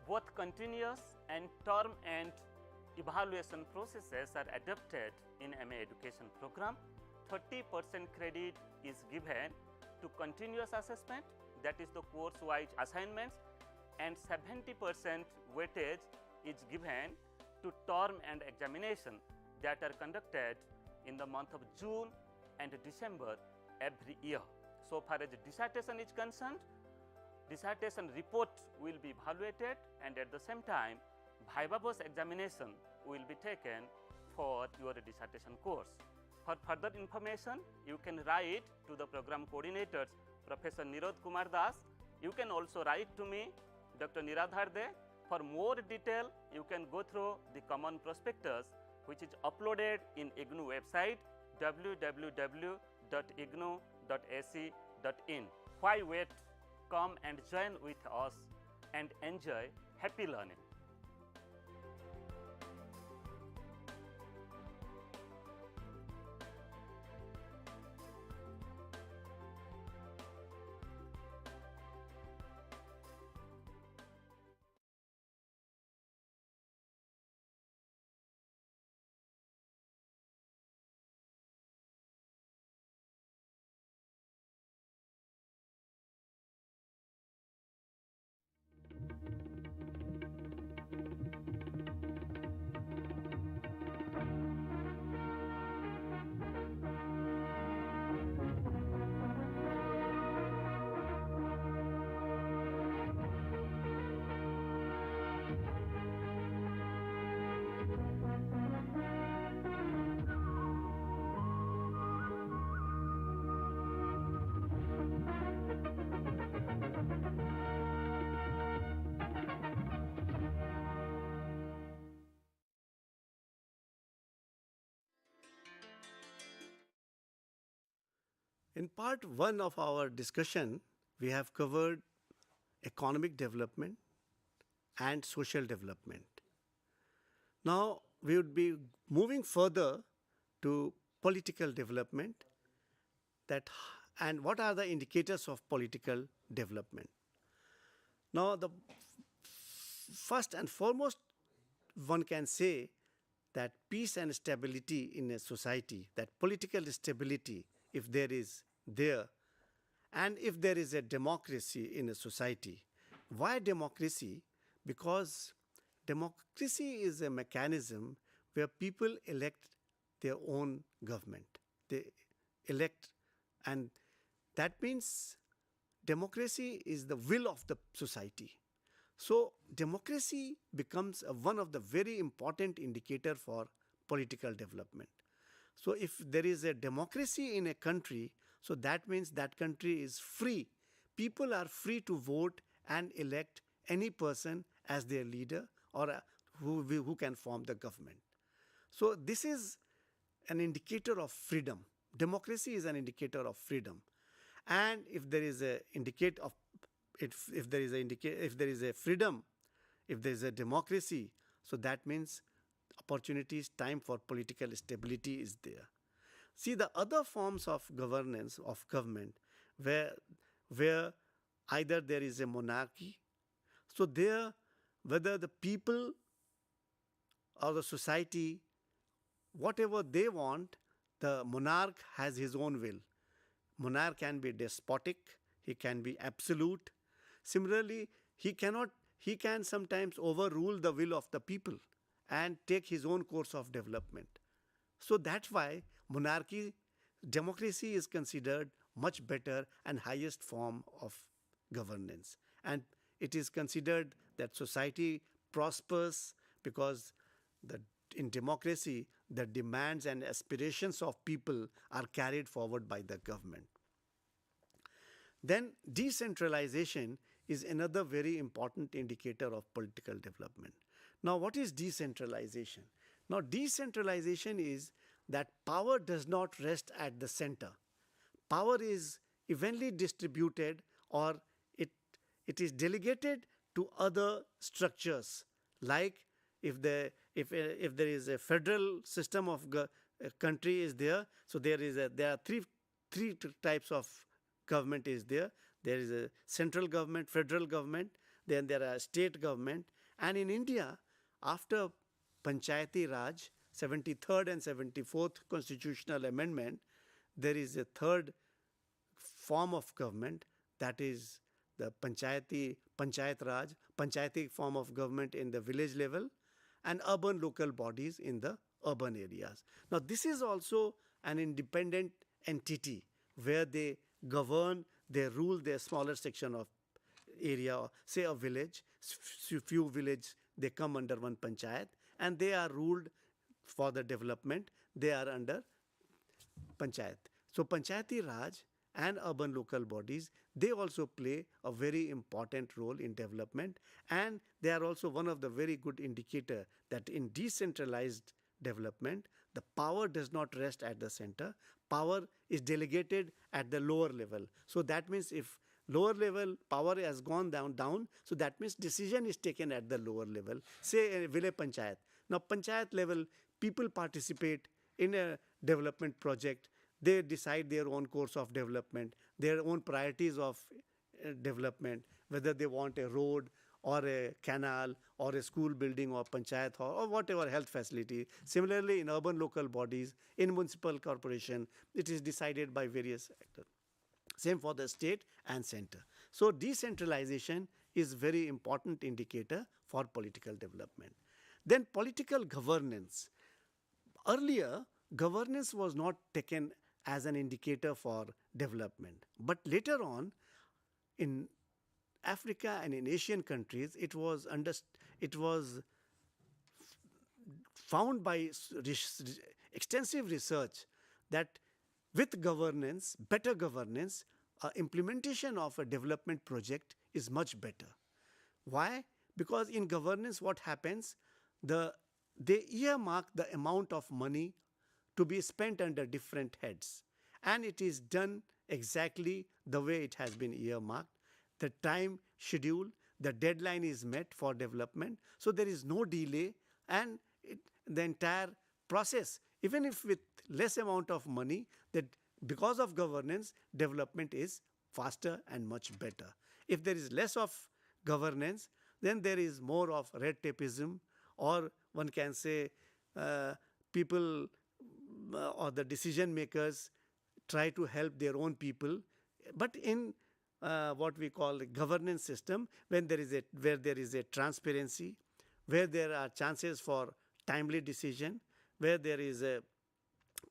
Both continuous and term and evaluation processes are adopted in MA Education program. 30% credit is given to continuous assessment, that is the course-wise assignments, and 70% weightage is given to term and examination that are conducted in the month of June and December every year. So far as dissertation is concerned, dissertation report will be evaluated, and at the same time viva-based examination will be taken for your dissertation course. For further information, you can write to the program coordinators, Professor Nirod Kumar Das. You can also write to me, Dr. Niradhar De. For more detail, you can go through the common prospectus which is uploaded in IGNOU website www.ignou.ac.in. Why wait? Come and join with us and enjoy happy learning. In part one of our discussion, we have covered economic development and social development. Now, we would be moving further to political development and what are the indicators of political development. Now, the first and foremost, one can say that peace and stability in a society, that political stability, if there is there, and if there is a democracy in a society. Why democracy? Because democracy is a mechanism where people elect their own government. They elect, and that means democracy is the will of the society. So democracy becomes one of the very important indicator for political development. So if there is a democracy in a country, so that means that country is free. People are free to vote and elect any person as their leader or who can form the government. So this is an indicator of freedom. Democracy is an indicator of freedom. And if there is a indicate of if there is a freedom, if there is a democracy, so that means opportunities, time for political stability is there. See, the other forms of governance of government where either there is a monarchy, so there whether the people or the society, whatever they want, the monarch has his own will. Monarch can be despotic, he can be absolute. Similarly, he can sometimes overrule the will of the people and take his own course of development. So that's why democracy is considered much better and highest form of governance. And it is considered that society prospers because in democracy, the demands and aspirations of people are carried forward by the government. Then decentralization is another very important indicator of political development. Now, what is decentralization? Now, decentralization is that power does not rest at the center. Power is evenly distributed, or it is delegated to other structures. Like if there is a federal system of country is there, so there are three types of government is there. There is a central government, federal government, then there are state government. And in India, after Panchayati Raj, 73rd and 74th constitutional amendment, there is a third form of government, that is the Panchayat Raj, Panchayati form of government in the village level, and urban local bodies in the urban areas. Now, this is also an independent entity where they govern, they rule their smaller section of area, say a village, few villages, they come under one panchayat, and they are ruled for the development, they are under panchayat. So Panchayati Raj and urban local bodies, they also play a very important role in development, and they are also one of the very good indicator that in decentralized development, the power does not rest at the center. Power is delegated at the lower level. So that means if lower level power has gone down, so that means decision is taken at the lower level. Say a village panchayat. Now panchayat level, people participate in a development project. They decide their own course of development, their own priorities of development, whether they want a road or a canal or a school building or panchayat hall or whatever health facility. Similarly, in urban local bodies, in municipal corporation, it is decided by various actors. Same for the state and center. So decentralization is very important indicator for political development. Then political governance. Earlier, governance was not taken as an indicator for development. But later on, in Africa and in Asian countries, it was found by extensive research that with governance, better governance, implementation of a development project is much better. Why? Because in governance, what happens? They earmark the amount of money to be spent under different heads, and it is done exactly the way it has been earmarked. The time schedule, the deadline is met for development, so there is no delay, and the entire process, even if with less amount of money, that because of governance, development is faster and much better. If there is less of governance, then there is more of red tapeism, or one can say people or the decision makers try to help their own people. But in what we call a governance system, when where there is a transparency, where there are chances for timely decision, where there is a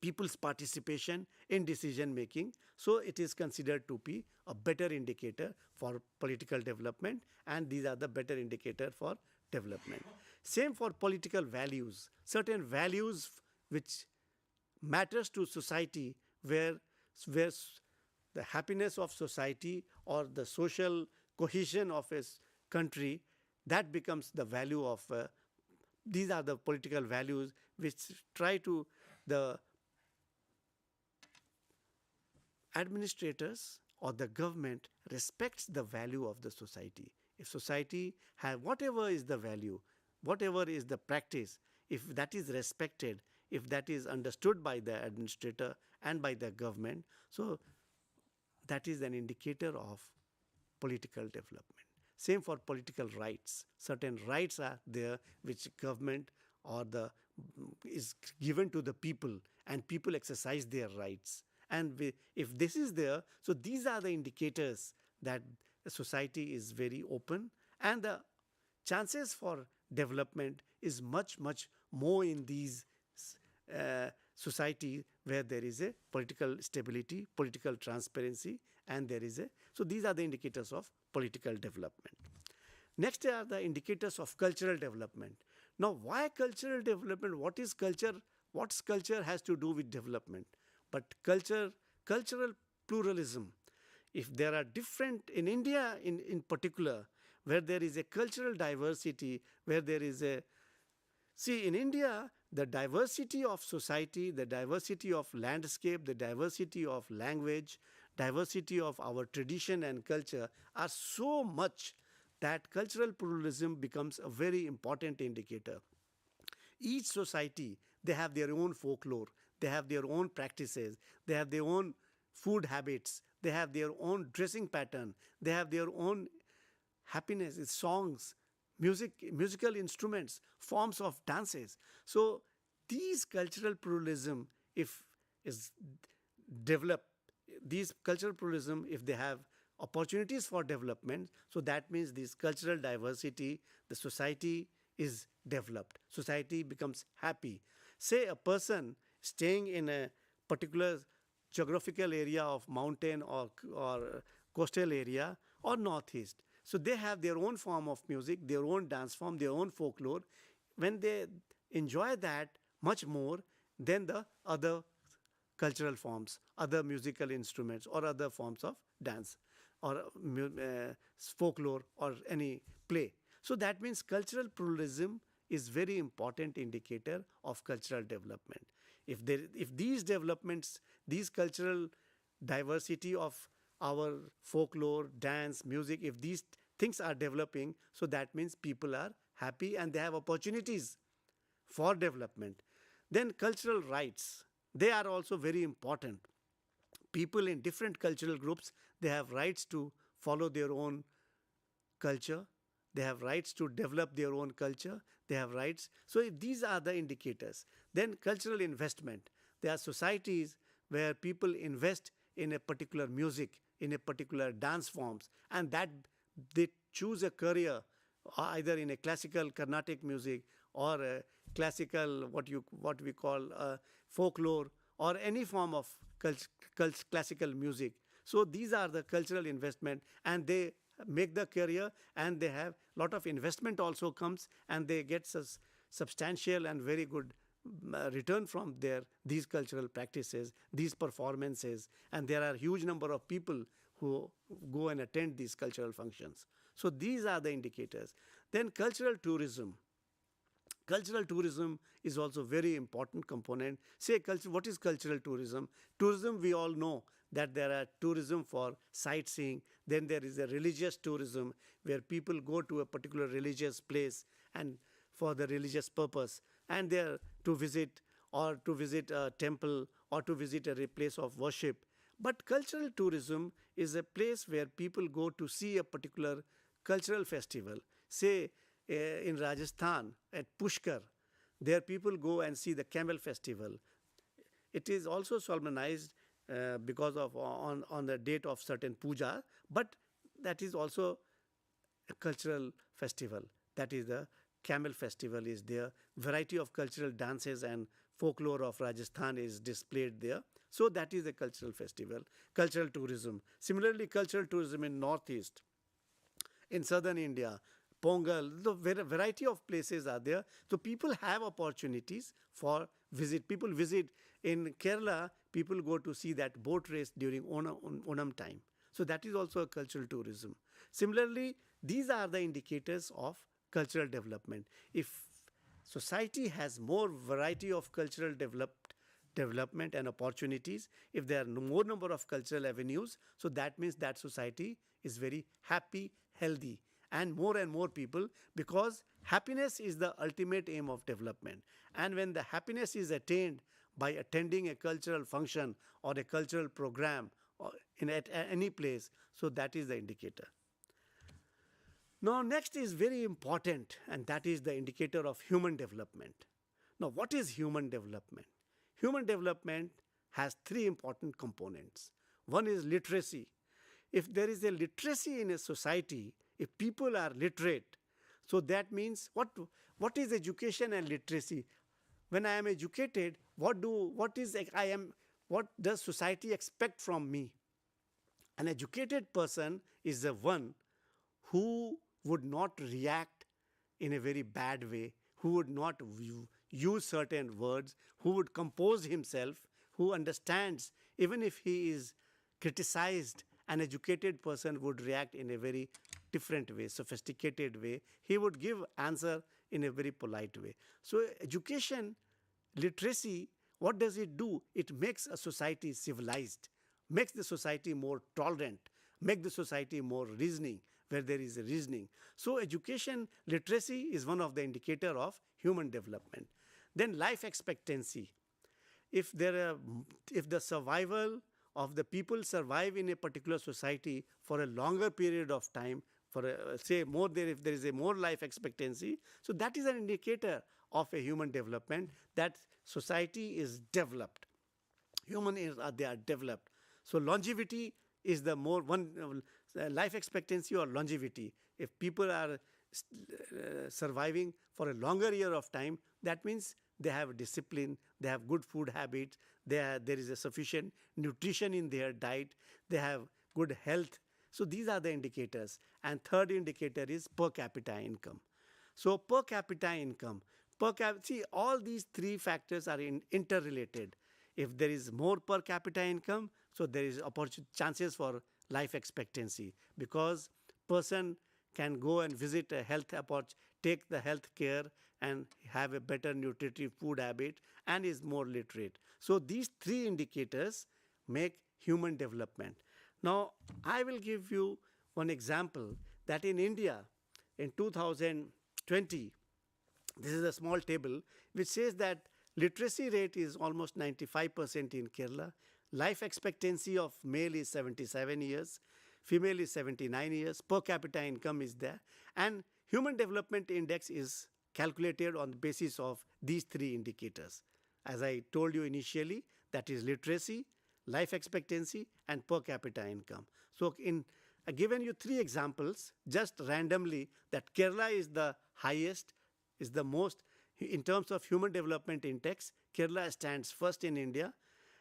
people's participation in decision making, so it is considered to be a better indicator for political development, and these are the better indicator for development. Same for political values. Certain values which matters to society, where the happiness of society or the social cohesion of a country, that becomes the value of these are the political values which try to the administrators or the government respects the value of the society. If society have whatever is the value, whatever is the practice, if that is respected, if that is understood by the administrator and by the government, so that is an indicator of political development. Same for political rights. Certain rights are there which government or the is given to the people, and people exercise their rights. And if this is there, so these are the indicators that the society is very open, and the chances for development is much more in these society where there is a political stability, political transparency, and there is a, so these are the indicators of political development. Next are the indicators of cultural development. Now, why cultural development? What is culture? What's culture has to do with development? But cultural pluralism, if there are different, in India in particular, where there is a cultural diversity, where there is a, see in India, the diversity of society, the diversity of landscape, the diversity of language, diversity of our tradition and culture are so much that cultural pluralism becomes a very important indicator. Each society, they have their own folklore, they have their own practices, they have their own food habits, they have their own dressing pattern, they have their own happiness, songs, musical instruments, forms of dances. So these cultural pluralism, if is developed, these cultural pluralism, if they have opportunities for development, so that means this cultural diversity, the society is developed, society becomes happy. Say a person staying in a particular geographical area of mountain or coastal area or northeast, so they have their own form of music, their own dance form, their own folklore. When they enjoy that much more than the other cultural forms, other musical instruments or other forms of dance or folklore or any play. So that means cultural pluralism is very important indicator of cultural development. If these developments, these cultural diversity of our folklore, dance, music, if these things are developing, so that means people are happy and they have opportunities for development. Then cultural rights, they are also very important. People in different cultural groups, they have rights to follow their own culture, they have rights to develop their own culture, they have rights. So if these are the indicators. Then cultural investment. There are societies where people invest in a particular music, in a particular dance forms, and that they choose a career either in a classical Carnatic music or a classical what we call folklore or any form of classical music. So these are the cultural investment, and they make the career, and they have lot of investment also comes, and they get substantial and very good return from these cultural practices, these performances, and there are huge number of people who go and attend these cultural functions. So these are the indicators. Then cultural tourism. Cultural tourism is also very important component. Say what is cultural tourism? Tourism, we all know that there are tourism for sightseeing, then there is a religious tourism where people go to a particular religious place and for the religious purpose, and there to visit or to visit a temple or to visit a place of worship. But cultural tourism is a place where people go to see a particular cultural festival. Say in Rajasthan at Pushkar, there people go and see the camel festival. It is also solemnized because of on the date of certain puja, but that is also a cultural festival. That is the camel festival is there. Variety of cultural dances and folklore of Rajasthan is displayed there. So that is a cultural festival, cultural tourism. Similarly, cultural tourism in Northeast, in Southern India, Pongal, the variety of places are there. So people have opportunities for visit. People visit in Kerala, people go to see that boat race during Onam time. So that is also a cultural tourism. Similarly, these are the indicators of cultural development. If society has more variety of cultural development and opportunities, if there are more number of cultural avenues, so that means that society is very happy, healthy, and more people, because happiness is the ultimate aim of development. And when the happiness is attained by attending a cultural function or a cultural program or at any place, so that is the indicator. Now next is very important, and that is the indicator of human development. Now what is human development? Human development has three important components. One is literacy. If there is a literacy in a society, if people are literate, so that means what is education and literacy? When I am educated, what does society expect from me? An educated person is the one who would not react in a very bad way, who would not use certain words, who would compose himself, who understands even if he is criticized. An educated person would react in a very different way, sophisticated way. He would give answer in a very polite way. So education, literacy, what does it do? It makes a society civilized, makes the society more tolerant, make the society more reasoning, where there is a reasoning. So education, literacy is one of the indicator of human development. Then life expectancy. If the survival of the people survive in a particular society for a longer period of time, for say more there, if there is a more life expectancy, so that is an indicator of a human development, that society is developed. They are developed. So longevity is the more one life expectancy or longevity. If people are surviving for a longer year of time, that means they have discipline, they have good food habits, there is a sufficient nutrition in their diet, they have good health. So these are the indicators. And third indicator is per capita income. So per capita income, see, all these three factors are interrelated. If there is more per capita income, so there is chances for life expectancy, because person can go and visit a health take the health care and have a better nutritive food habit and is more literate. So these three indicators make human development. Now I will give you one example that in India in 2020, this is a small table which says that literacy rate is almost 95% in Kerala. Life expectancy of male is 77 years, female is 79 years, per capita income is there, and human development index is calculated on the basis of these three indicators. As I told you initially, that is literacy, life expectancy, and per capita income. So I've given you three examples just randomly, that Kerala is the highest, is the most, in terms of human development index, Kerala stands first in India,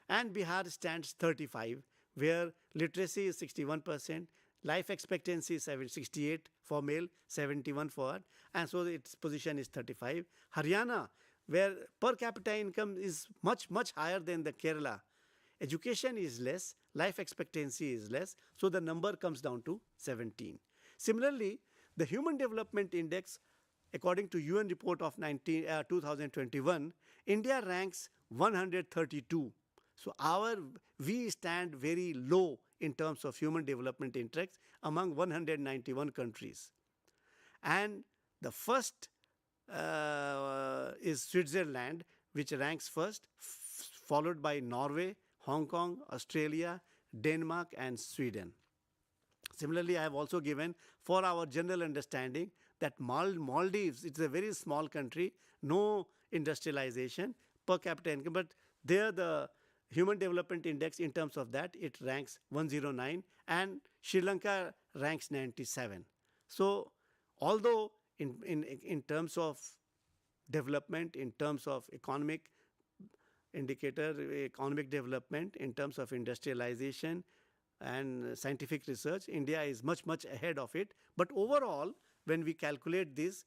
and Bihar stands 35, where literacy is 61%, life expectancy is 68 for male, 71 for, and so its position is 35. Haryana, where per capita income is much higher than the Kerala, education is less, life expectancy is less, so the number comes down to 17. Similarly, the Human Development Index, according to UN report of 2021, India ranks 132. So we stand very low in terms of human development index among 191 countries. And the first is Switzerland, which ranks first, followed by Norway, Hong Kong, Australia, Denmark, and Sweden. Similarly, I have also given for our general understanding that Maldives, it's a very small country, no industrialization, per capita income, but there the Human Development Index in terms of that, it ranks 109 and Sri Lanka ranks 97. So, although in terms of development, in terms of economic indicator, economic development, in terms of industrialization and scientific research, India is much, much ahead of it. But overall, when we calculate this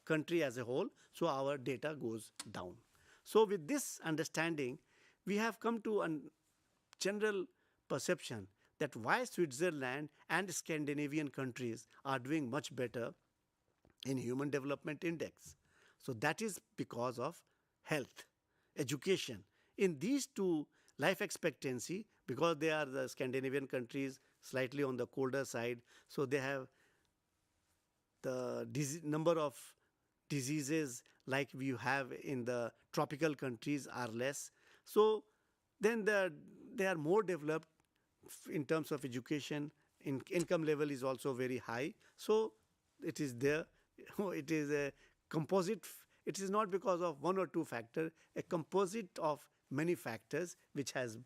country as a whole, so our data goes down. So with this understanding, we have come to a general perception that why Switzerland and Scandinavian countries are doing much better in Human Development Index. So that is because of health, education. In these two, life expectancy, because they are the Scandinavian countries slightly on the colder side, so they have the number of diseases like we have in the tropical countries are less. So then they are more developed in terms of education. Income level is also very high. So it is there. It is a composite. It is not because of one or two factors, a composite of many factors which has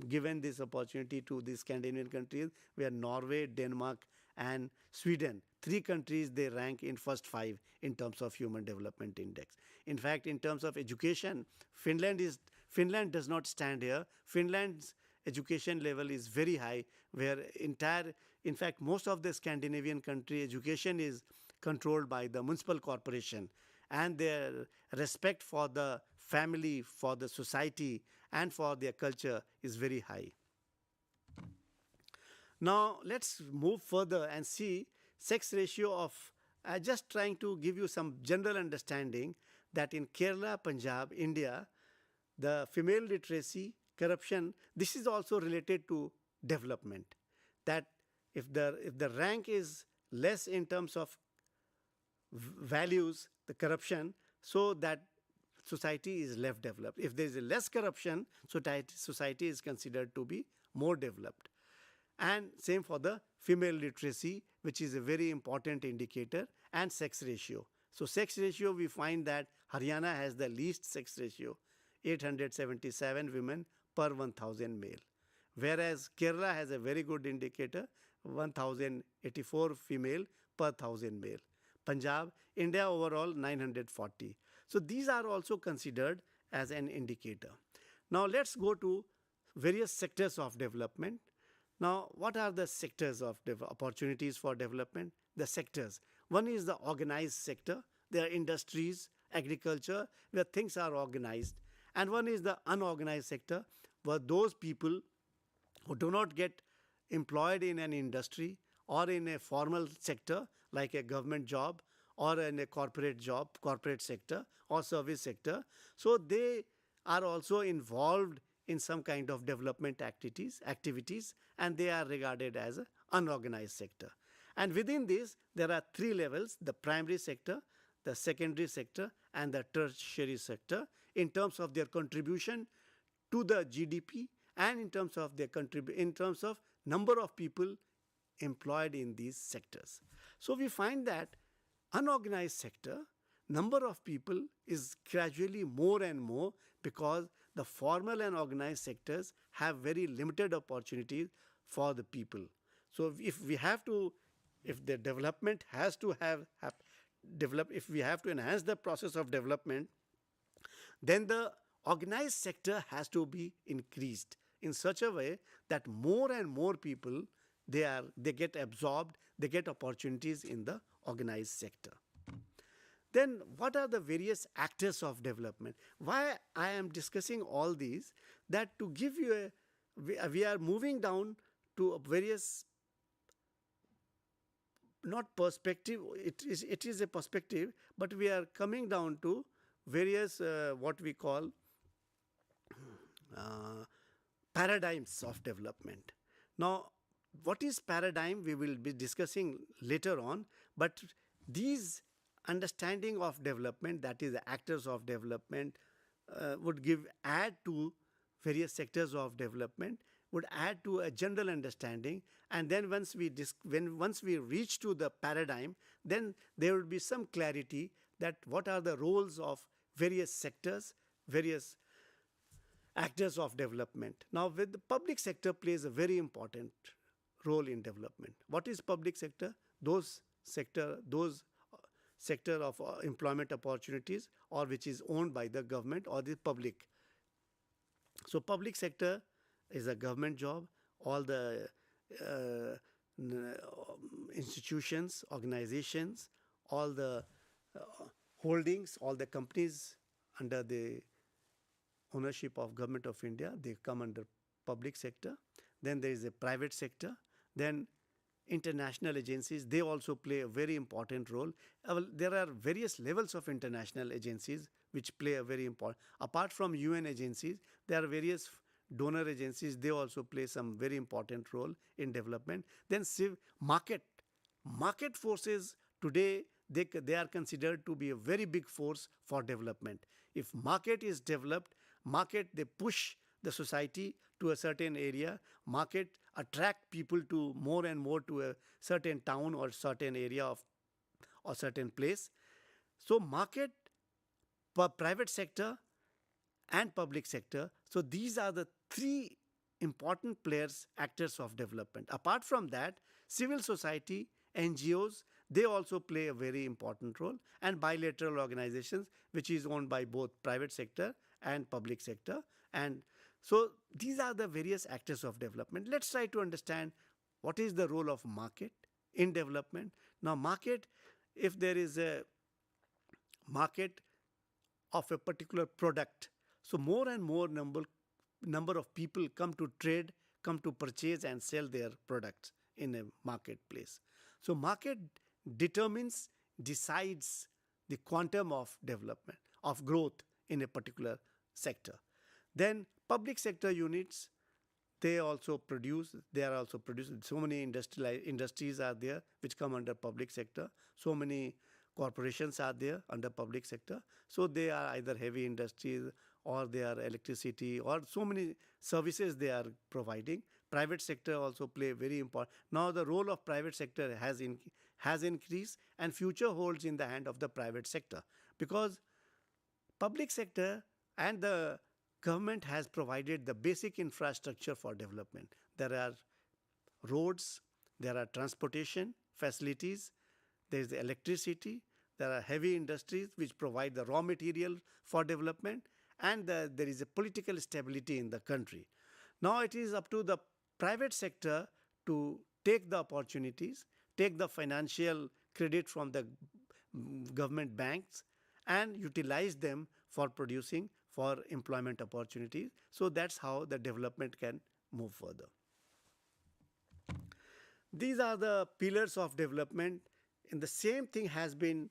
given this opportunity to the Scandinavian countries, where Norway, Denmark and Sweden, 3 countries, they rank in first 5 in terms of Human Development Index. In fact, in terms of education, Finland does not stand here. Finland's education level is very high, where in fact most of the Scandinavian country education is controlled by the municipal corporation, and their respect for the family, for the society and for their culture is very high. Now let's move further and see sex ratio of, just trying to give you some general understanding that in Kerala, Punjab, India, the female literacy, corruption, this is also related to development. That if the rank is less in terms of values, the corruption, so that society is less developed. If there is less corruption, society is considered to be more developed. And same for the female literacy, which is a very important indicator, and sex ratio. So sex ratio, we find that Haryana has the least sex ratio, 877 women per 1000 male. Whereas Kerala has a very good indicator, 1084 female per 1000 male. Punjab, India overall 940. So these are also considered as an indicator. Now let's go to various sectors of development. Now what are the sectors of opportunities for development? The sectors. One is the organized sector. There are industries, agriculture, where things are organized. And one is the unorganized sector, where those people who do not get employed in an industry or in a formal sector like a government job or in a corporate job, corporate sector or service sector. So they are also involved in some kind of development activities, and they are regarded as an unorganized sector. And within this, there are 3 levels: the primary sector, the secondary sector and the tertiary sector, in terms of their contribution to the GDP and in terms of their number of people employed in these sectors. So we find that unorganized sector, number of people is gradually more and more, because the formal and organized sectors have very limited opportunities for the people. So if the development has to if we have to enhance the process of development, then the organized sector has to be increased in such a way that more and more people, they get absorbed, they get opportunities in the organized sector. Then what are the various actors of development? Why I am discussing all these, that to give you we are moving down to various, not perspective, it is a perspective, but we are coming down to various what we call paradigms of development. Now, what is paradigm we will be discussing later on, but these understanding of development, that is the actors of development, would add to various sectors of development, would add to a general understanding, and then once we reach to the paradigm, then there will be some clarity that what are the roles of various sectors, various actors of development. Now, with the public sector plays a very important role in development. What is public sector? Those sector of employment opportunities, or which is owned by the government or the public. So public sector is a government job. All the institutions, organizations, all the holdings, all the companies under the ownership of Government of India, they come under public sector. Then there is a private sector. Then international agencies, they also play a very important role. There are various levels of international agencies which play a very important. Apart from UN agencies, there are various donor agencies, they also play some very important role in development. Then market forces today, they are considered to be a very big force for development. If market is developed, they push the society to a certain area, market attract people to more and more to a certain town or certain area of or certain place. So market, private sector and public sector, so these are the three important players, actors of development. Apart from that, civil society, NGOs, they also play a very important role, and bilateral organizations which is owned by both private sector and public sector. And so these are the various actors of development. Let's try to understand what is the role of market in development. Now market, if there is a market of a particular product, so more and more number of people come to trade, come to purchase and sell their products in a marketplace. So market decides the quantum of development, of growth in a particular sector. Then public sector units, they are also producing. So many industries are there which come under public sector. So many corporations are there under public sector. So they are either heavy industries or they are electricity or so many services they are providing. Private sector also play very important. Now the role of private sector has increased, and future holds in the hand of the private sector, because public sector and the government has provided the basic infrastructure for development. There are roads, there are transportation facilities, there is the electricity, there are heavy industries which provide the raw material for development, and there is a political stability in the country. Now it is up to the private sector to take the opportunities, take the financial credit from the government banks and utilize them for producing, for employment opportunities. So that's how the development can move further. These are the pillars of development, and the same thing has been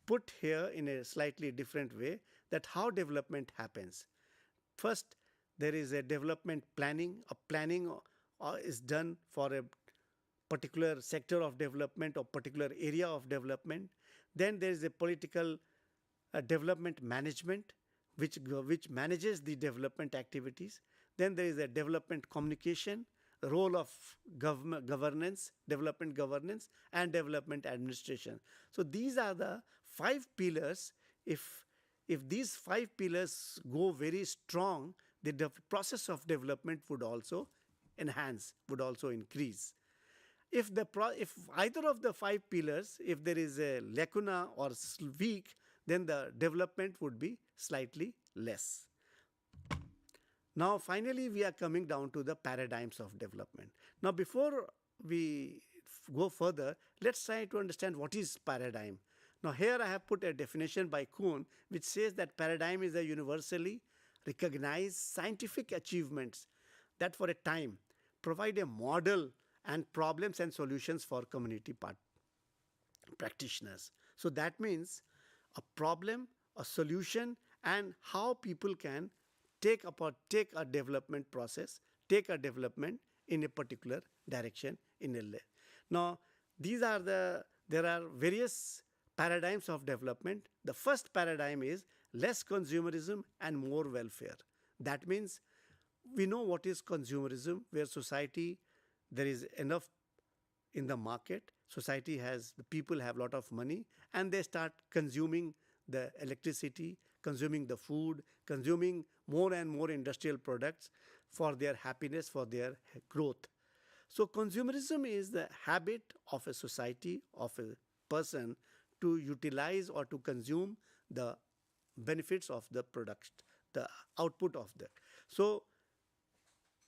put here in a slightly different way, that how development happens. First, there is a development planning. A planning is done for a particular sector of development or particular area of development. Then there is a political development management which manages the development activities. Then there is a development communication, the role of governance, development governance and development administration. So these are the 5 pillars. If these 5 pillars go very strong, the process of development would also enhance, would also increase. If either of the 5 pillars, if there is a lacuna or weak, then the development would be slightly less. Now finally we are coming down to the paradigms of development. Now before we go further, let's try to understand what is paradigm. Now here I have put a definition by Kuhn which says that paradigm is a universally recognized scientific achievements that for a time provide a model and problems and solutions for community practitioners. So that means a problem, a solution, and how people can take a development process, take a development in a particular direction in a Now, there are various paradigms of development. The first paradigm is less consumerism and more welfare. That means we know what is consumerism, where society, there is enough in the market, society has, the people have a lot of money, and they start consuming the electricity, consuming the food, consuming more and more industrial products for their happiness, for their growth. So consumerism is the habit of a society, of a person, to utilize or to consume the benefits of the product, the output of that. So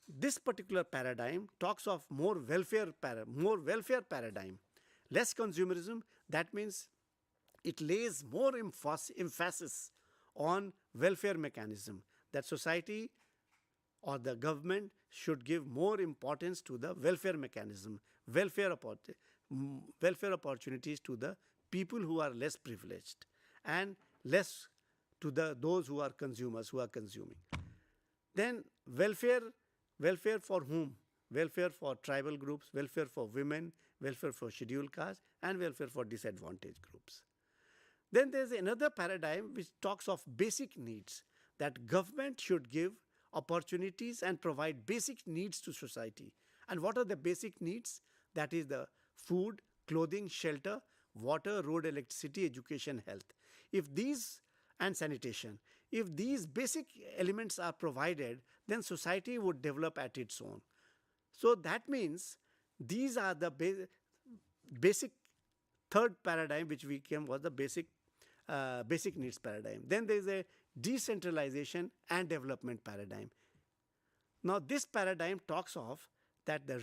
this particular paradigm talks of more welfare paradigm, less consumerism. That means it lays more emphasis on welfare mechanism, that society or the government should give more importance to the welfare mechanism, welfare opportunities to the people who are less privileged, and less to those who are consumers, who are consuming. Then welfare for whom? Welfare for tribal groups, welfare for women, welfare for scheduled castes, and welfare for disadvantaged groups. Then there is another paradigm which talks of basic needs, that government should give opportunities and provide basic needs to society. And what are the basic needs? That is the food, clothing, shelter, water, road, electricity, education, health. If these, and sanitation, if these basic elements are provided, then society would develop at its own. So that means these are the basic third paradigm which we came was the basic needs paradigm. Then there is a decentralization and development paradigm. Now this paradigm talks of that the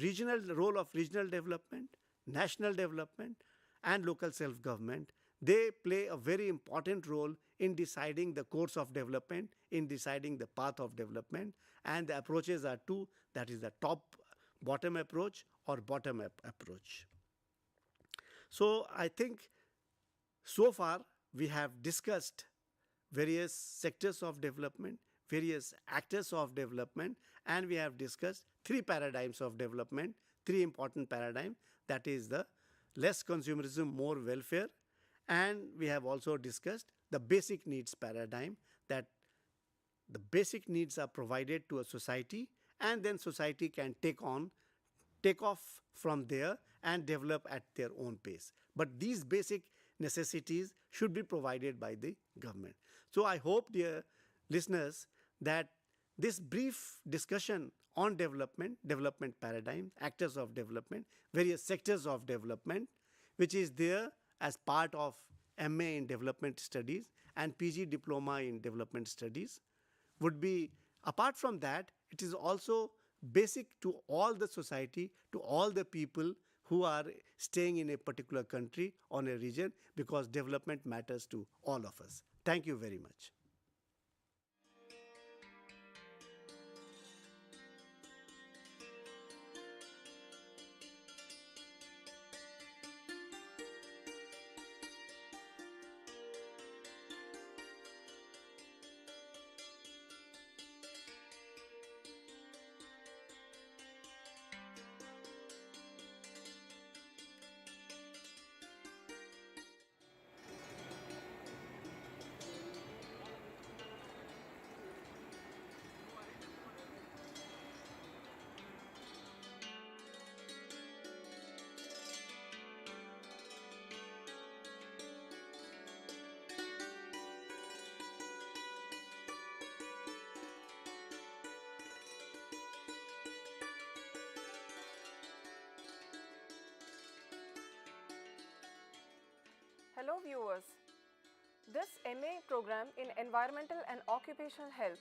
role of regional development, national development, and local self-government, they play a very important role in deciding the course of development, in deciding the path of development, and the approaches are two, that is the top-bottom approach or bottom-up approach. So I think so far we have discussed various sectors of development, various actors of development, and we have discussed three paradigms of development, three important paradigms, that is the less consumerism, more welfare, and we have also discussed the basic needs paradigm, that the basic needs are provided to a society, and then society can take off from there and develop at their own pace. But these basic necessities should be provided by the government. So I hope, dear listeners, that this brief discussion on development paradigm, actors of development, various sectors of development, which is there as part of MA in Development Studies and PG Diploma in Development Studies, would be, apart from that, it is also basic to all the society, to all the people who are staying in a particular country or a region, because development matters to all of us. Thank you very much. Hello viewers, this MA program in Environmental and Occupational Health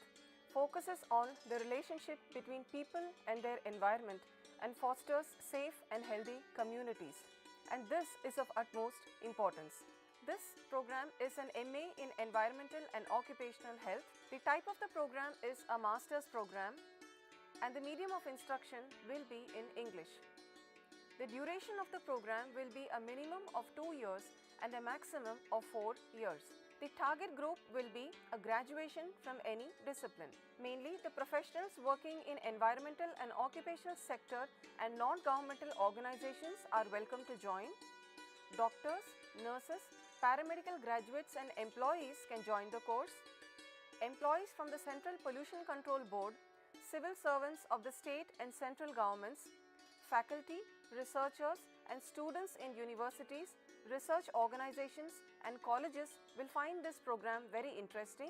focuses on the relationship between people and their environment and fosters safe and healthy communities. And this is of utmost importance. This program is an MA in Environmental and Occupational Health. The type of the program is a master's program and the medium of instruction will be in English. The duration of the program will be a minimum of 2 years and a maximum of 4 years. The target group will be a graduation from any discipline. Mainly, the professionals working in environmental and occupational sector and non-governmental organizations are welcome to join. Doctors, nurses, paramedical graduates and employees can join the course. Employees from the Central Pollution Control Board, civil servants of the state and central governments, faculty, researchers and students in universities, research organizations and colleges will find this program very interesting.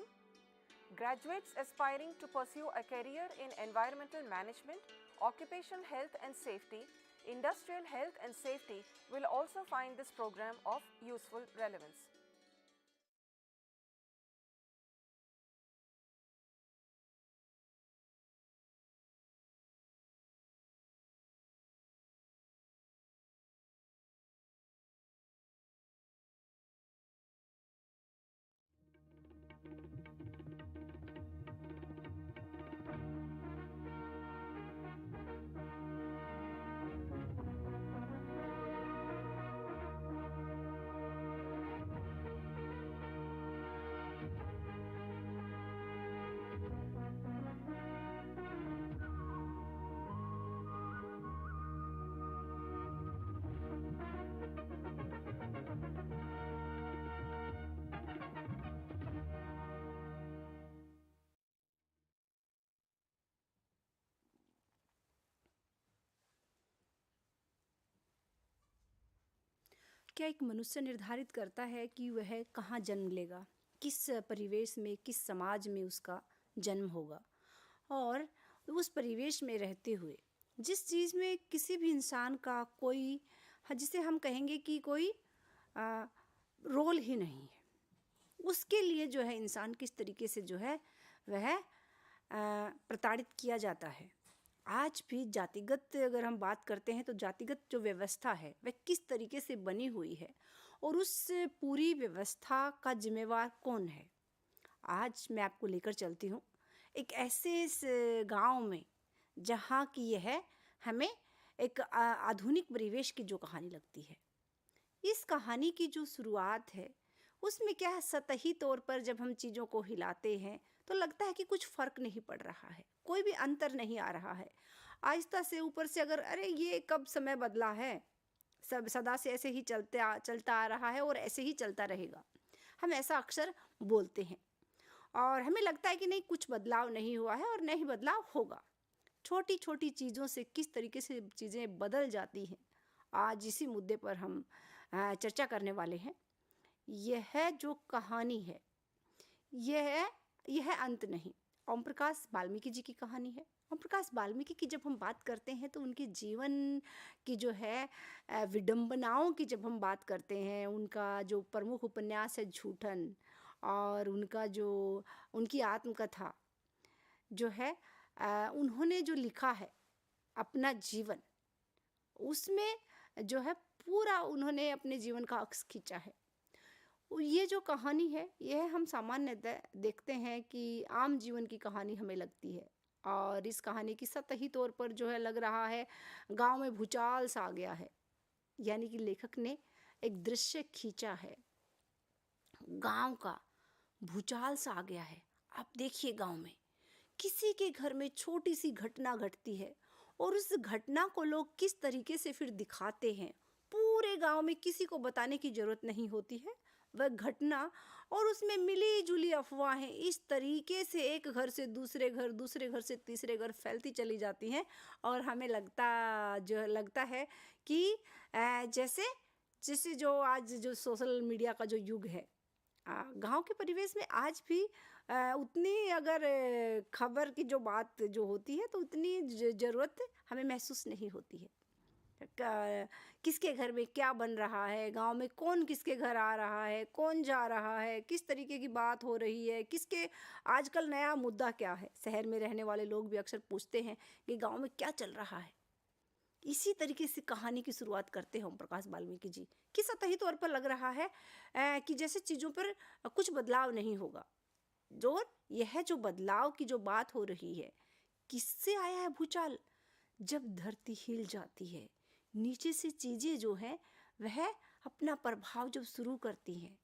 Graduates aspiring to pursue a career in environmental management, occupational health and safety, industrial health and safety will also find this program of useful relevance. क्या एक मनुष्य निर्धारित करता है कि वह कहाँ जन्म लेगा, किस परिवेश में, किस समाज में उसका जन्म होगा, और उस परिवेश में रहते हुए जिस चीज़ में किसी भी इंसान का कोई, जिसे हम कहेंगे कि कोई रोल ही नहीं है, उसके लिए जो है इंसान किस तरीके से जो है वह प्रताड़ित किया जाता है। आज भी जातिगत अगर हम बात करते हैं तो जातिगत जो व्यवस्था है वह किस तरीके से बनी हुई है और उस पूरी व्यवस्था का जिम्मेवार कौन है। आज मैं आपको लेकर चलती हूँ एक ऐसे गांव में जहाँ की यह हमें एक आधुनिक परिवेश की जो कहानी लगती है। इस कहानी की जो शुरुआत है उसमें क्या है, सतही तौर पर जब हम चीज़ों को हिलाते हैं तो लगता है कि कुछ फ़र्क नहीं पड़ रहा है, कोई भी अंतर नहीं आ रहा है। आहिस्ता से ऊपर से अगर अरे ये कब समय बदला है, सब सदा से ऐसे ही चलता आ रहा है और ऐसे ही चलता रहेगा, हम ऐसा अक्सर बोलते हैं और हमें लगता है कि नहीं, कुछ बदलाव नहीं हुआ है और नहीं बदलाव होगा। छोटी छोटी चीज़ों से किस तरीके से चीज़ें बदल जाती हैं, आज इसी मुद्दे पर हम चर्चा करने वाले हैं। यह जो कहानी है यह अंत नहीं, ओम प्रकाश वाल्मीकि जी की कहानी है। ओम प्रकाश वाल्मीकि की जब हम बात करते हैं तो उनके जीवन की जो है विडंबनाओं की जब हम बात करते हैं, उनका जो प्रमुख उपन्यास है झूठन, और उनका जो उनकी आत्मकथा जो है उन्होंने जो लिखा है अपना जीवन, उसमें जो है पूरा उन्होंने अपने जीवन का अक्स खींचा है। ये जो कहानी है यह हम सामान्य देखते हैं कि आम जीवन की कहानी हमें लगती है, और इस कहानी की सतही तौर पर जो है लग रहा है गांव में भूचाल सा आ गया है, यानी कि लेखक ने एक दृश्य खींचा है, गांव का भूचाल सा आ गया है। आप देखिए गांव में किसी के घर में छोटी सी घटना घटती है और उस घटना को लोग किस तरीके से फिर दिखाते हैं, पूरे गांव में किसी को बताने की ज़रूरत नहीं होती है वह घटना, और उसमें मिली जुली अफवाहें इस तरीके से एक घर से दूसरे घर, दूसरे घर से तीसरे घर फैलती चली जाती हैं, और हमें लगता है कि जैसे जो आज जो सोशल मीडिया का जो युग है, गांव के परिवेश में आज भी उतनी अगर खबर की जो बात जो होती है तो उतनी ज़रूरत हमें महसूस नहीं होती है। किसके घर में क्या बन रहा है, गांव में कौन किसके घर आ रहा है, कौन जा रहा है, किस तरीके की बात हो रही है, किसके आजकल नया मुद्दा क्या है। शहर में रहने वाले लोग भी अक्सर पूछते हैं कि गांव में क्या चल रहा है। इसी तरीके से कहानी की शुरुआत करते हैं ओम प्रकाश वाल्मीकि जी कि सतही तौर पर लग रहा है कि जैसे चीज़ों पर कुछ बदलाव नहीं होगा। यह जो बदलाव की जो बात हो रही है, किससे आया है भूचाल? जब धरती हिल जाती है, नीचे से चीज़ें जो हैं वह अपना प्रभाव जब शुरू करती हैं,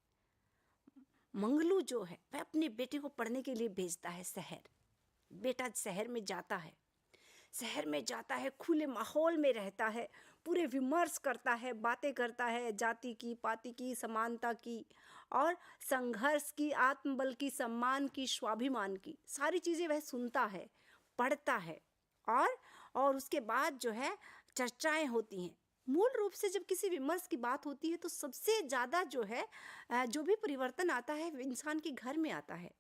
मंगलू जो है वह अपने बेटे को पढ़ने के लिए भेजता है शहर। बेटा शहर में जाता है, शहर में जाता है, खुले माहौल में रहता है, पूरे विमर्श करता है, बातें करता है जाति की, पाति की, समानता की और संघर्ष की, आत्मबल की, सम्मान की, स्वाभिमान की, सारी चीज़ें वह सुनता है, पढ़ता है और उसके बाद जो है चर्चाएं होती हैं। मूल रूप से जब किसी विमर्श की बात होती है तो सबसे ज़्यादा जो है जो भी परिवर्तन आता है इंसान के घर में आता है।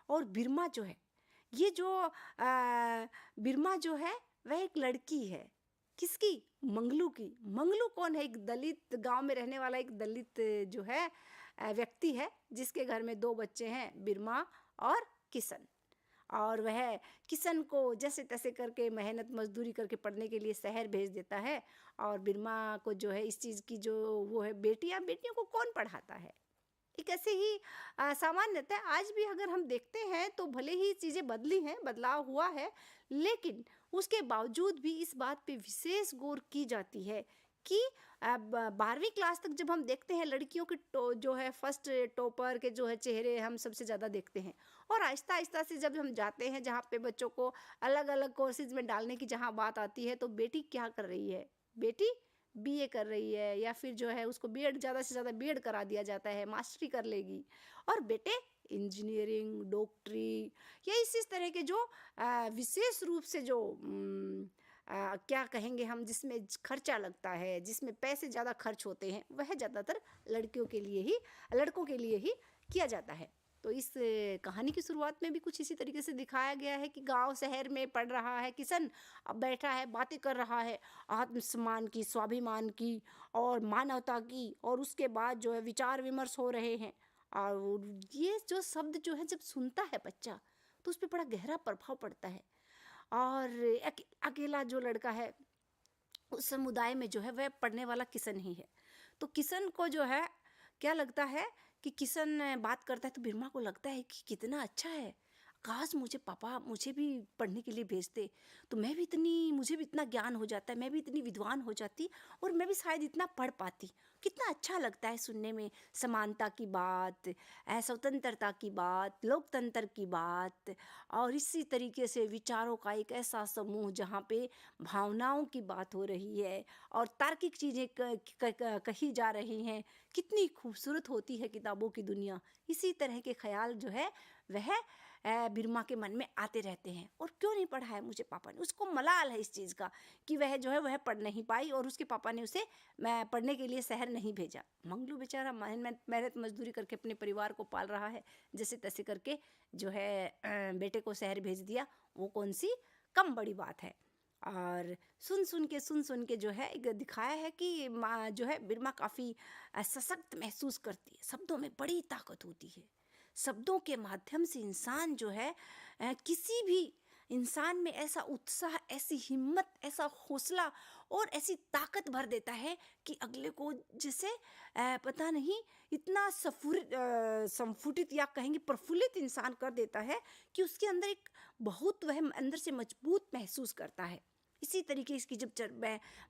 और बिरमा जो है, ये जो बिरमा जो है वह एक लड़की है। किसकी? मंगलू की। मंगलू कौन है? एक दलित गांव में रहने वाला एक दलित जो है व्यक्ति है, जिसके घर में 2 बच्चे हैं, बिरमा और किशन। और वह किशन को जैसे तैसे करके मेहनत मजदूरी करके पढ़ने के लिए शहर भेज देता है। और बिरमा को जो है इस चीज़ की जो वो है, बेटियों को कौन पढ़ाता है? एक ऐसे ही सामान्यतः है। आज भी अगर हम देखते हैं तो भले ही चीज़ें बदली हैं, बदलाव हुआ है, लेकिन उसके बावजूद भी इस बात पे विशेष गौर की जाती है कि 12वीं क्लास तक जब हम देखते हैं लड़कियों के जो है फर्स्ट टॉपर के जो है चेहरे हम सबसे ज़्यादा देखते हैं। और आहिस्ता आहिस्ता से जब हम जाते हैं जहाँ पे बच्चों को अलग अलग कोर्सेज में डालने की जहाँ बात आती है, तो बेटी क्या कर रही है? बेटी बीए कर रही है, या फिर जो है उसको बीएड, ज़्यादा से ज़्यादा बीएड करा दिया जाता है, मास्टरी कर लेगी। और बेटे इंजीनियरिंग, डॉक्टरी या इस तरह के जो विशेष रूप से जो क्या कहेंगे हम, जिसमें खर्चा लगता है, जिसमें पैसे ज़्यादा खर्च होते हैं, वह ज़्यादातर लड़कों के लिए ही किया जाता है। तो इस कहानी की शुरुआत में भी कुछ इसी तरीके से दिखाया गया है कि गांव शहर में पढ़ रहा है किशन, अब बैठा है, बातें कर रहा है आत्मसम्मान की, स्वाभिमान की और मानवता की, और उसके बाद जो है विचार विमर्श हो रहे हैं। और ये जो शब्द जो है जब सुनता है बच्चा तो उस पर बड़ा गहरा प्रभाव पड़ता है। और अकेला जो लड़का है उस समुदाय में जो है वह पढ़ने वाला किशन ही है। तो किशन को जो है क्या लगता है कि किशन बात करता है तो बिरमा को लगता है कि कितना अच्छा है, काश पापा मुझे भी पढ़ने के लिए भेजते तो मुझे भी इतना ज्ञान हो जाता, मैं भी इतनी विद्वान हो जाती और मैं भी शायद इतना पढ़ पाती। कितना अच्छा लगता है सुनने में, समानता की बात, स्वतंत्रता की बात, लोकतंत्र की बात, और इसी तरीके से विचारों का एक ऐसा समूह जहाँ पे भावनाओं की बात हो रही है और तार्किक चीज़ें कही जा रही हैं। कितनी खूबसूरत होती है किताबों की दुनिया। इसी तरह के ख्याल जो है वह बिरमा के मन में आते रहते हैं। और क्यों नहीं पढ़ा है मुझे पापा ने? उसको मलाल है इस चीज़ का कि वह जो है वह पढ़ नहीं पाई और उसके पापा ने उसे पढ़ने के लिए शहर नहीं भेजा। मंगलू बेचारा मेहनत मजदूरी करके अपने परिवार को पाल रहा है, जैसे तैसे करके जो है बेटे को शहर भेज दिया। वो कौन सी कम बड़ी बात है। और सुन सुन के जो है एक दिखाया है कि माँ जो है बिरमा काफ़ी सशक्त महसूस करती है। शब्दों में बड़ी ताकत होती है। शब्दों के माध्यम से इंसान जो है किसी भी इंसान में ऐसा उत्साह, ऐसी हिम्मत, ऐसा हौसला और ऐसी ताकत भर देता है कि अगले को जैसे पता नहीं इतना संफुटित या कहेंगे प्रफुल्लित इंसान कर देता है कि उसके अंदर एक बहुत वह अंदर से मजबूत महसूस करता है। इसी तरीके की जब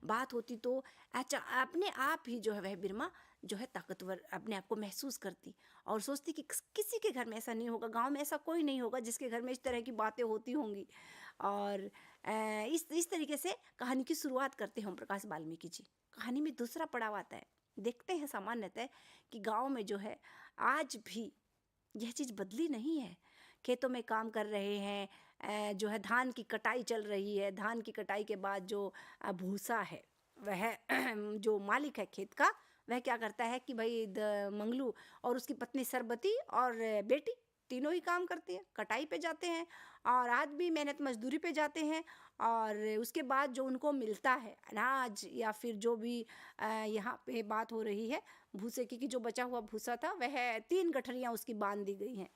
बात होती तो अच्छा अपने आप ही जो है वह बिरमा जो है ताकतवर अपने आप को महसूस करती और सोचती कि किसी के घर में ऐसा नहीं होगा, गांव में ऐसा कोई नहीं होगा जिसके घर में इस तरह की बातें होती होंगी। और इस तरीके से कहानी की शुरुआत करते हैं ओम प्रकाश वाल्मीकि जी। कहानी में दूसरा पड़ाव आता है। देखते हैं सामान्यतः कि गाँव में जो है आज भी यह चीज़ बदली नहीं है। खेतों में काम कर रहे हैं, जो है धान की कटाई चल रही है। धान की कटाई के बाद जो भूसा है वह जो मालिक है खेत का वह क्या करता है कि भाई मंगलू और उसकी पत्नी सरबती और बेटी तीनों ही काम करती हैं, कटाई पे जाते हैं और आज भी मेहनत मजदूरी पे जाते हैं। और उसके बाद जो उनको मिलता है अनाज या फिर जो भी यहाँ पे बात हो रही है भूसे की जो बचा हुआ भूसा था वह 3 गठरियाँ उसकी बांध दी गई हैं।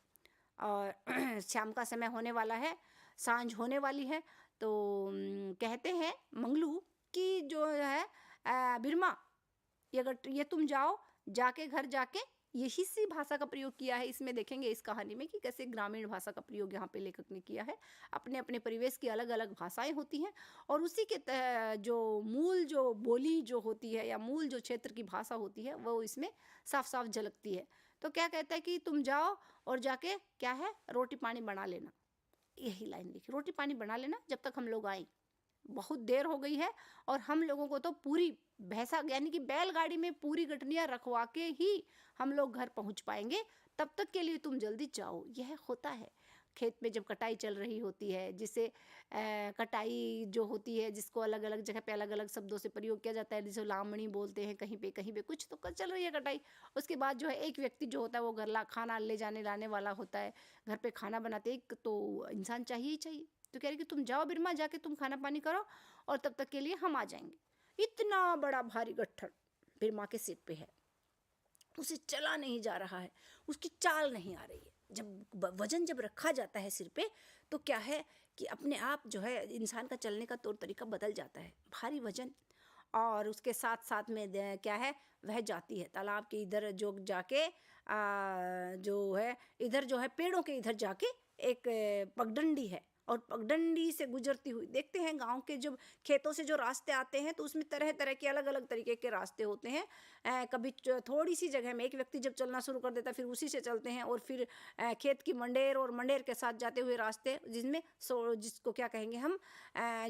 और शाम का समय होने वाला है, सांझ होने वाली है, तो कहते हैं मंगलू कि जो है बिरमा ये तुम जाओ, जाके घर जाके यही सी भाषा का प्रयोग किया है। इसमें देखेंगे इस कहानी में कि कैसे ग्रामीण भाषा का प्रयोग यहाँ पे लेखक ने किया है। अपने अपने परिवेश की अलग अलग भाषाएं होती हैं और उसी के जो मूल जो बोली जो होती है या मूल जो क्षेत्र की भाषा होती है वो इसमें साफ साफ झलकती है। तो क्या कहता है कि तुम जाओ और जाके क्या है रोटी पानी बना लेना, यही लाइन लिखी, रोटी पानी बना लेना जब तक हम लोग आए। बहुत देर हो गई है और हम लोगों को तो पूरी भैंसा यानी कि बैलगाड़ी में पूरी गठनियाँ रखवा के ही हम लोग घर पहुंच पाएंगे, तब तक के लिए तुम जल्दी जाओ। यह होता है खेत में जब कटाई चल रही होती है, जिसे कटाई जो होती है जिसको अलग अलग जगह पे अलग अलग शब्दों से प्रयोग किया जाता है, जिसे लामणी बोलते हैं कहीं पे कुछ, तो चल रही है कटाई। उसके बाद जो है एक व्यक्ति जो होता है वो घर खाना ले जाने लाने वाला होता है, घर पे खाना बनाते एक तो इंसान चाहिए ही चाहिए। तो कह रही कि तुम जाओ बिरमा, जाके तुम खाना पानी करो और तब तक के लिए हम आ जाएंगे। इतना बड़ा भारी गट्ठर बिरमा के सिर पे है, उसे चला नहीं जा रहा है, उसकी चाल नहीं आ रही है। जब वजन जब रखा जाता है सिर पे तो क्या है कि अपने आप जो है इंसान का चलने का तौर तरीका बदल जाता है। भारी वजन और उसके साथ साथ में क्या है वह जाती है तालाब के इधर जो जाके जो है इधर जो है पेड़ों के इधर जाके एक पगडंडी है, और पगडंडी से गुजरती हुई देखते हैं गांव के जब खेतों से जो रास्ते आते हैं तो उसमें तरह तरह के अलग अलग तरीके के रास्ते होते हैं। कभी थोड़ी सी जगह में एक व्यक्ति जब चलना शुरू कर देता है फिर उसी से चलते हैं, और फिर खेत की मंडेर और मंडेर के साथ जाते हुए रास्ते जिसमें जिसको क्या कहेंगे हम,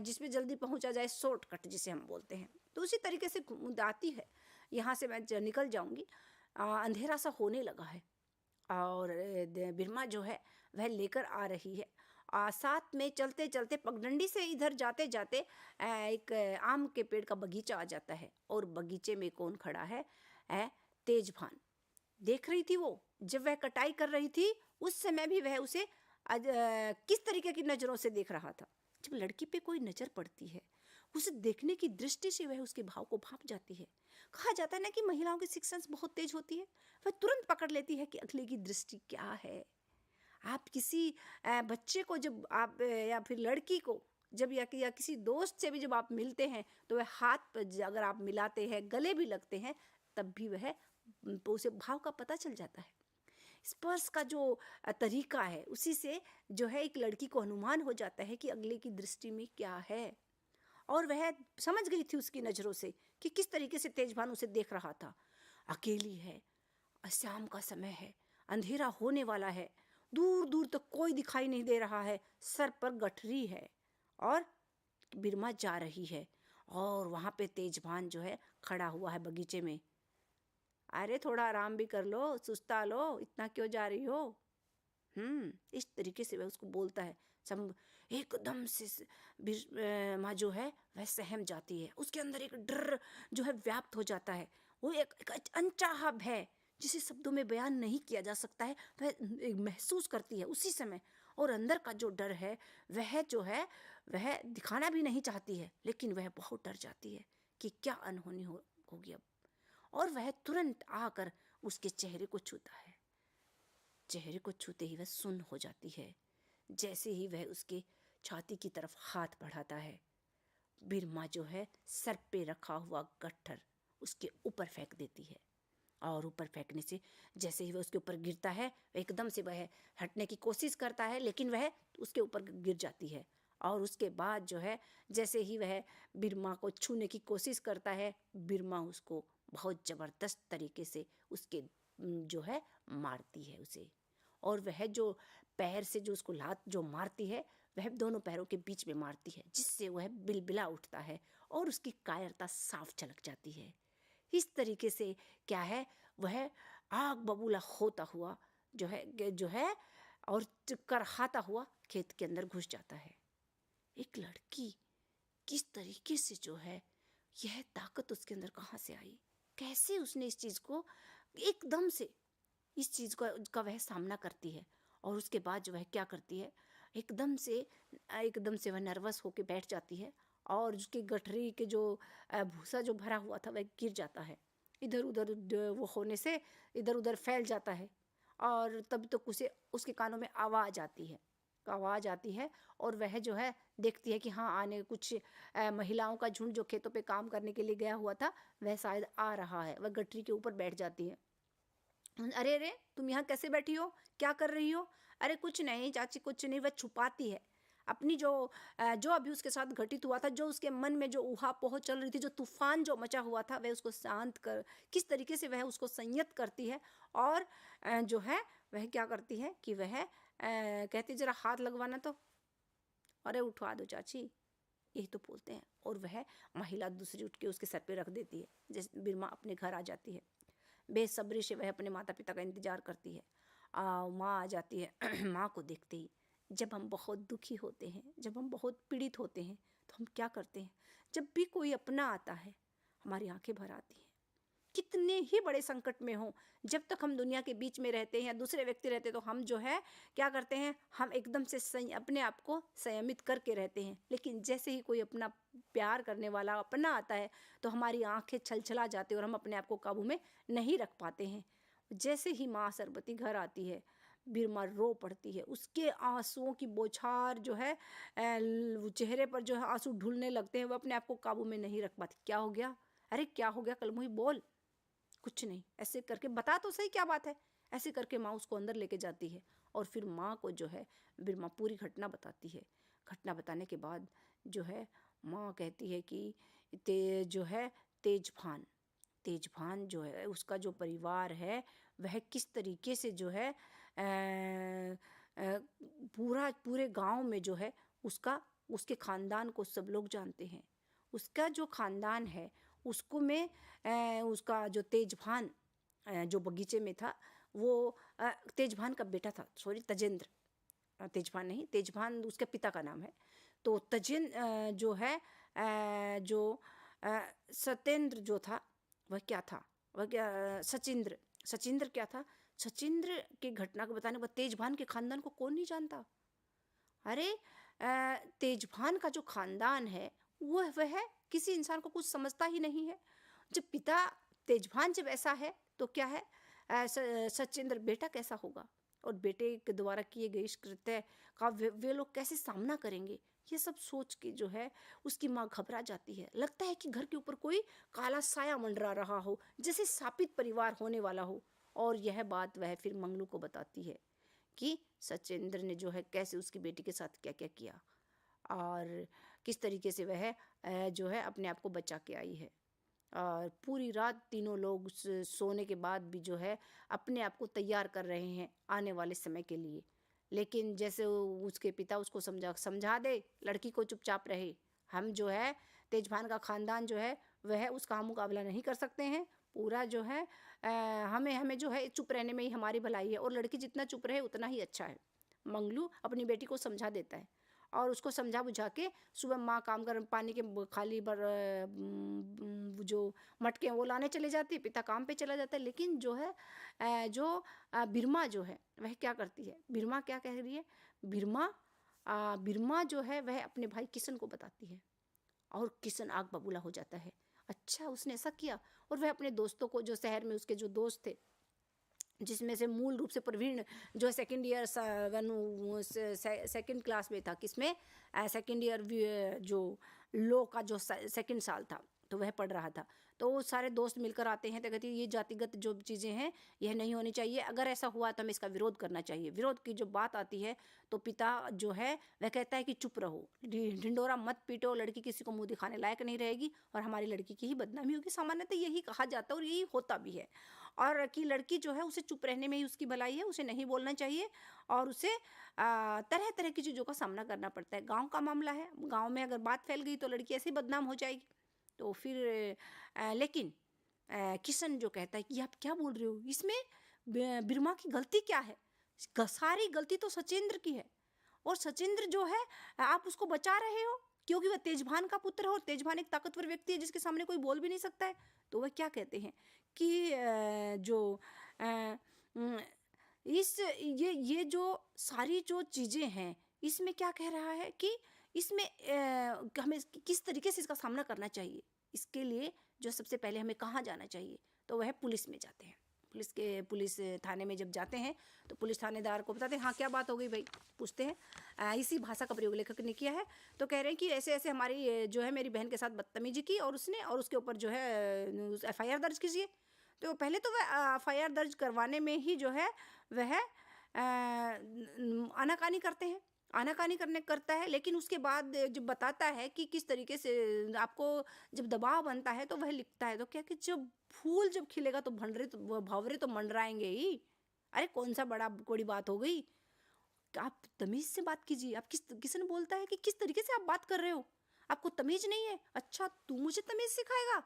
जिसमें जल्दी पहुंचा जाए, शॉर्टकट जिसे हम बोलते हैं। तो उसी तरीके से आती है। यहाँ से मैं निकल जाऊँगी, अंधेरा सा होने लगा है और बिरमा जो है वह लेकर आ रही है। साथ में चलते चलते पगडंडी से इधर जाते जाते एक आम के पेड़ का बगीचा आ जाता है, और बगीचे में कौन खड़ा है, तेजभान। देख रही थी वो जब वह कटाई कर रही थी उस समय भी वह उसे किस तरीके की नज़रों से देख रहा था। जब लड़की पे कोई नज़र पड़ती है उसे देखने की दृष्टि से वह उसके भाव को भांप जाती है। कहा जाता है ना कि महिलाओं की सिक्स सेंस बहुत तेज होती है, वह तुरंत पकड़ लेती है कि अगले की दृष्टि क्या है। आप किसी बच्चे को जब आप या फिर लड़की को जब या किसी दोस्त से भी जब आप मिलते हैं तो वह हाथ पर अगर आप मिलाते हैं, गले भी लगते हैं, तब भी वह उसे भाव का पता चल जाता है। स्पर्श का जो तरीका है उसी से जो है एक लड़की को अनुमान हो जाता है कि अगले की दृष्टि में क्या है, और वह समझ गई थी उसकी नज़रों से कि किस तरीके से तेजभान उसे देख रहा था। अकेली है, शाम का समय है, अंधेरा होने वाला है, दूर दूर तक कोई दिखाई नहीं दे रहा है, सर पर गठरी है और बिरमा जा रही है, और वहाँ पे तेजभान जो है खड़ा हुआ है बगीचे में। अरे थोड़ा आराम भी कर लो, सुस्ता लो, इतना क्यों जा रही हो। इस तरीके से वह उसको बोलता है। एकदम से माँ जो है वह सहम जाती है, उसके अंदर एक डर जो है व्याप्त हो जाता है। वो एक अनचाहा भय जिसे शब्दों में बयान नहीं किया जा सकता है वह महसूस करती है उसी समय, और अंदर का जो डर है वह जो है वह दिखाना भी नहीं चाहती है, लेकिन वह बहुत डर जाती है कि क्या अनहोनी होगी अब, और वह तुरंत आकर उसके चेहरे को छूता है। चेहरे को छूते ही वह सुन्न हो जाती है। जैसे ही वह उसके छाती की तरफ हाथ बढ़ाता है, बिरमा जो है सर पे रखा हुआ गट्ठर उसके ऊपर फेंक देती है, और ऊपर फेंकने से जैसे ही वह उसके ऊपर गिरता है एकदम से वह हटने की कोशिश करता है, लेकिन वह उसके ऊपर गिर जाती है। और उसके बाद जो है जैसे ही वह बिरमा को छूने की कोशिश करता है, बिरमा उसको बहुत ज़बरदस्त तरीके से उसके जो है मारती है उसे, और वह जो पैर से जो उसको लात जो मारती है वह दोनों पैरों के बीच में मारती है, जिससे वह बिलबिला उठता है और उसकी कायरता साफ झलक जाती है। इस तरीके से क्या है वह आग बबूला होता हुआ जो है और करहाता हुआ खेत के अंदर घुस जाता है। एक लड़की किस तरीके से जो है यह ताकत उसके अंदर कहाँ से आई, कैसे उसने इस चीज़ को एकदम से इस चीज़ का वह सामना करती है, और उसके बाद जो वह क्या करती है एकदम से वह नर्वस होकर बैठ जाती है, और उसकी गठरी के जो भूसा जो भरा हुआ था वह गिर जाता है, इधर उधर वो होने से इधर उधर फैल जाता है, और तब तक उसके कानों में आवाज़ आती है और वह जो है देखती है कि हाँ आने कुछ महिलाओं का झुंड जो खेतों पे काम करने के लिए गया हुआ था वह शायद आ रहा है। वह गठरी के ऊपर बैठ जाती है। अरे अरे तुम यहाँ कैसे बैठी हो, क्या कर रही हो। अरे कुछ नहीं चाची कुछ नहीं, वह छुपाती है अपनी जो अभी उसके साथ घटित हुआ था, जो उसके मन में जो ऊहापोह चल रही थी, जो तूफान जो मचा हुआ था, वह उसको शांत कर किस तरीके से वह उसको संयत करती है। और जो है वह क्या करती है कि वह कहती जरा हाथ लगवाना, तो अरे उठवा दो चाची, यही तो बोलते हैं। और वह महिला दूसरी उठ के उसके सर पे रख देती है। जैसे बिरमा अपने घर आ जाती है, बेसब्री से वह अपने माता पिता का इंतजार करती है। माँ आ जाती है। माँ को देखते ही जब हम बहुत दुखी होते हैं, जब हम बहुत पीड़ित होते हैं, तो हम क्या करते हैं, जब भी कोई अपना आता है हमारी आंखें भर आती हैं। कितने ही बड़े संकट में हो, जब तक हम दुनिया के बीच में रहते हैं या दूसरे व्यक्ति रहते हैं, तो हम जो है क्या करते हैं, हम एकदम से अपने आप को संयमित करके रहते हैं। लेकिन जैसे ही कोई अपना प्यार करने वाला अपना आता है, तो हमारी आंखें छलछला जाती हैं और हम अपने आप को काबू में नहीं रख पाते हैं। जैसे ही माँ सरबती घर आती है, बिरमा रो पड़ती है। उसके आंसुओं की बौछार जो है चेहरे पर जो है आंसू ढुलने लगते हैं। वो अपने आप को काबू में नहीं रख पाती। क्या हो गया, अरे क्या हो गया कलमुही, बोल। कुछ नहीं, ऐसे करके बता तो सही क्या बात है। ऐसे करके माँ उसको अंदर लेके जाती है और फिर माँ को जो है बिरमा पूरी घटना बताती है। घटना बताने के बाद जो है माँ कहती है कि तेजभान जो है उसका जो परिवार है वह किस तरीके से जो है पूरे गांव में जो है उसके खानदान को सब लोग जानते हैं। उसका जो खानदान है उसको में उसका जो तेजभान जो बगीचे में था, वो तेजभान का बेटा था, तजेंद्र, तेजभान नहीं, तेजभान उसके पिता का नाम है। तो जो है सत्येंद्र जो था वह क्या था, सचिंद्र क्या था। सचिंद्र की घटना को बताने के बाद तेजभान के खानदान को कौन नहीं जानता। अरे तेजभान का जो खानदान है वह किसी इंसान को कुछ समझता ही नहीं है। जब पिता तेजभान जब ऐसा है तो क्या है, सचिंद्र बेटा कैसा होगा, और बेटे के द्वारा किए गए इस कृत्य का वे लोग कैसे सामना करेंगे, ये सब सोच के जो है उसकी माँ घबरा जाती है। लगता है कि घर के ऊपर कोई काला साया मंडरा रहा हो, जैसे शापित परिवार होने वाला हो। और यह बात वह फिर मंगलू को बताती है कि सचिंद्र ने जो है कैसे उसकी बेटी के साथ क्या क्या किया और किस तरीके से वह जो है अपने आप को बचा के आई है। और पूरी रात तीनों लोग सोने के बाद भी जो है अपने आप को तैयार कर रहे हैं आने वाले समय के लिए। लेकिन जैसे उसके पिता उसको समझा दे लड़की को चुपचाप रहे, हम जो है तेजभान का खानदान जो है वह उसका मुकाबला नहीं कर सकते हैं। पूरा जो है हमें जो है चुप रहने में ही हमारी भलाई है, और लड़की जितना चुप रहे उतना ही अच्छा है। मंगलू अपनी बेटी को समझा देता है और उसको समझा बुझा के सुबह माँ काम कर पानी के खाली जो मटके वो लाने चले जाती है, पिता काम पे चला जाता है। लेकिन जो है बिरमा जो है वह क्या करती है, बिरमा क्या कह रही है, बिरमा जो है वह अपने भाई किशन को बताती है और किशन आग बबूला हो जाता है। अच्छा उसने ऐसा किया। और वह अपने दोस्तों को, जो शहर में उसके जो दोस्त थे, जिसमें से मूल रूप से प्रवीण जो सेकंड ईयर सेकंड क्लास में था, किसमें सेकंड ईयर जो लॉ का जो सेकंड साल था तो वह पढ़ रहा था। तो वो सारे दोस्त मिलकर आते हैं तो कहते हैं ये जातिगत जो चीज़ें हैं यह नहीं होनी चाहिए, अगर ऐसा हुआ तो हमें इसका विरोध करना चाहिए। विरोध की जो बात आती है तो पिता जो है वह कहता है कि चुप रहो, ढिंडोरा मत पीटो, लड़की किसी को मुंह दिखाने लायक नहीं रहेगी और हमारी लड़की की ही बदनामी होगी। सामान्यतः यही कहा जाता है और यही होता भी है, और कि लड़की जो है उसे चुप रहने में ही उसकी भलाई है, उसे नहीं बोलना चाहिए और उसे तरह तरह की चीज़ों का सामना करना पड़ता है। गाँव का मामला है, गाँव में अगर बात फैल गई तो लड़की ऐसे ही बदनाम हो जाएगी। तो फिर लेकिन किशन जो कहता है कि आप क्या बोल रहे हो, इसमें बिरमा की गलती क्या है, सारी गलती तो सचिंद्र की है, और सचिंद्र जो है आप उसको बचा रहे हो क्योंकि वह तेजभान का पुत्र है और तेजभान एक ताकतवर व्यक्ति है जिसके सामने कोई बोल भी नहीं सकता है। तो वह क्या कहते हैं कि ये जो सारी जो चीज़ें हैं इसमें क्या कह रहा है कि इसमें हमें किस तरीके से इसका सामना करना चाहिए, इसके लिए जो सबसे पहले हमें कहाँ जाना चाहिए, तो वह पुलिस में जाते हैं। पुलिस थाने में जब जाते हैं तो पुलिस थानेदार को बताते हैं हाँ क्या बात हो गई भाई, पूछते हैं। इसी भाषा का प्रयोग लेखक ने किया है। तो कह रहे हैं कि ऐसे ऐसे हमारी जो है मेरी बहन के साथ बदतमीजी की और उसने, और उसके ऊपर जो है FIR दर्ज कीजिए। तो पहले तो वह FIR दर्ज करवाने में ही जो है वह आनाकानी करते हैं आनाकानी करता है, लेकिन उसके बाद जब बताता है कि किस तरीके से आपको जब दबाव बनता है तो वह लिखता है, तो क्या कि जब फूल जब खिलेगा तो भंवरे तो मंडराएंगे ही। अरे कौन सा बड़ी बात हो गई, आप तमीज से बात कीजिए। आप किसने बोलता है कि किस तरीके से आप बात कर रहे हो, आपको तमीज नहीं है, अच्छा तू मुझे तमीज सिखाएगा,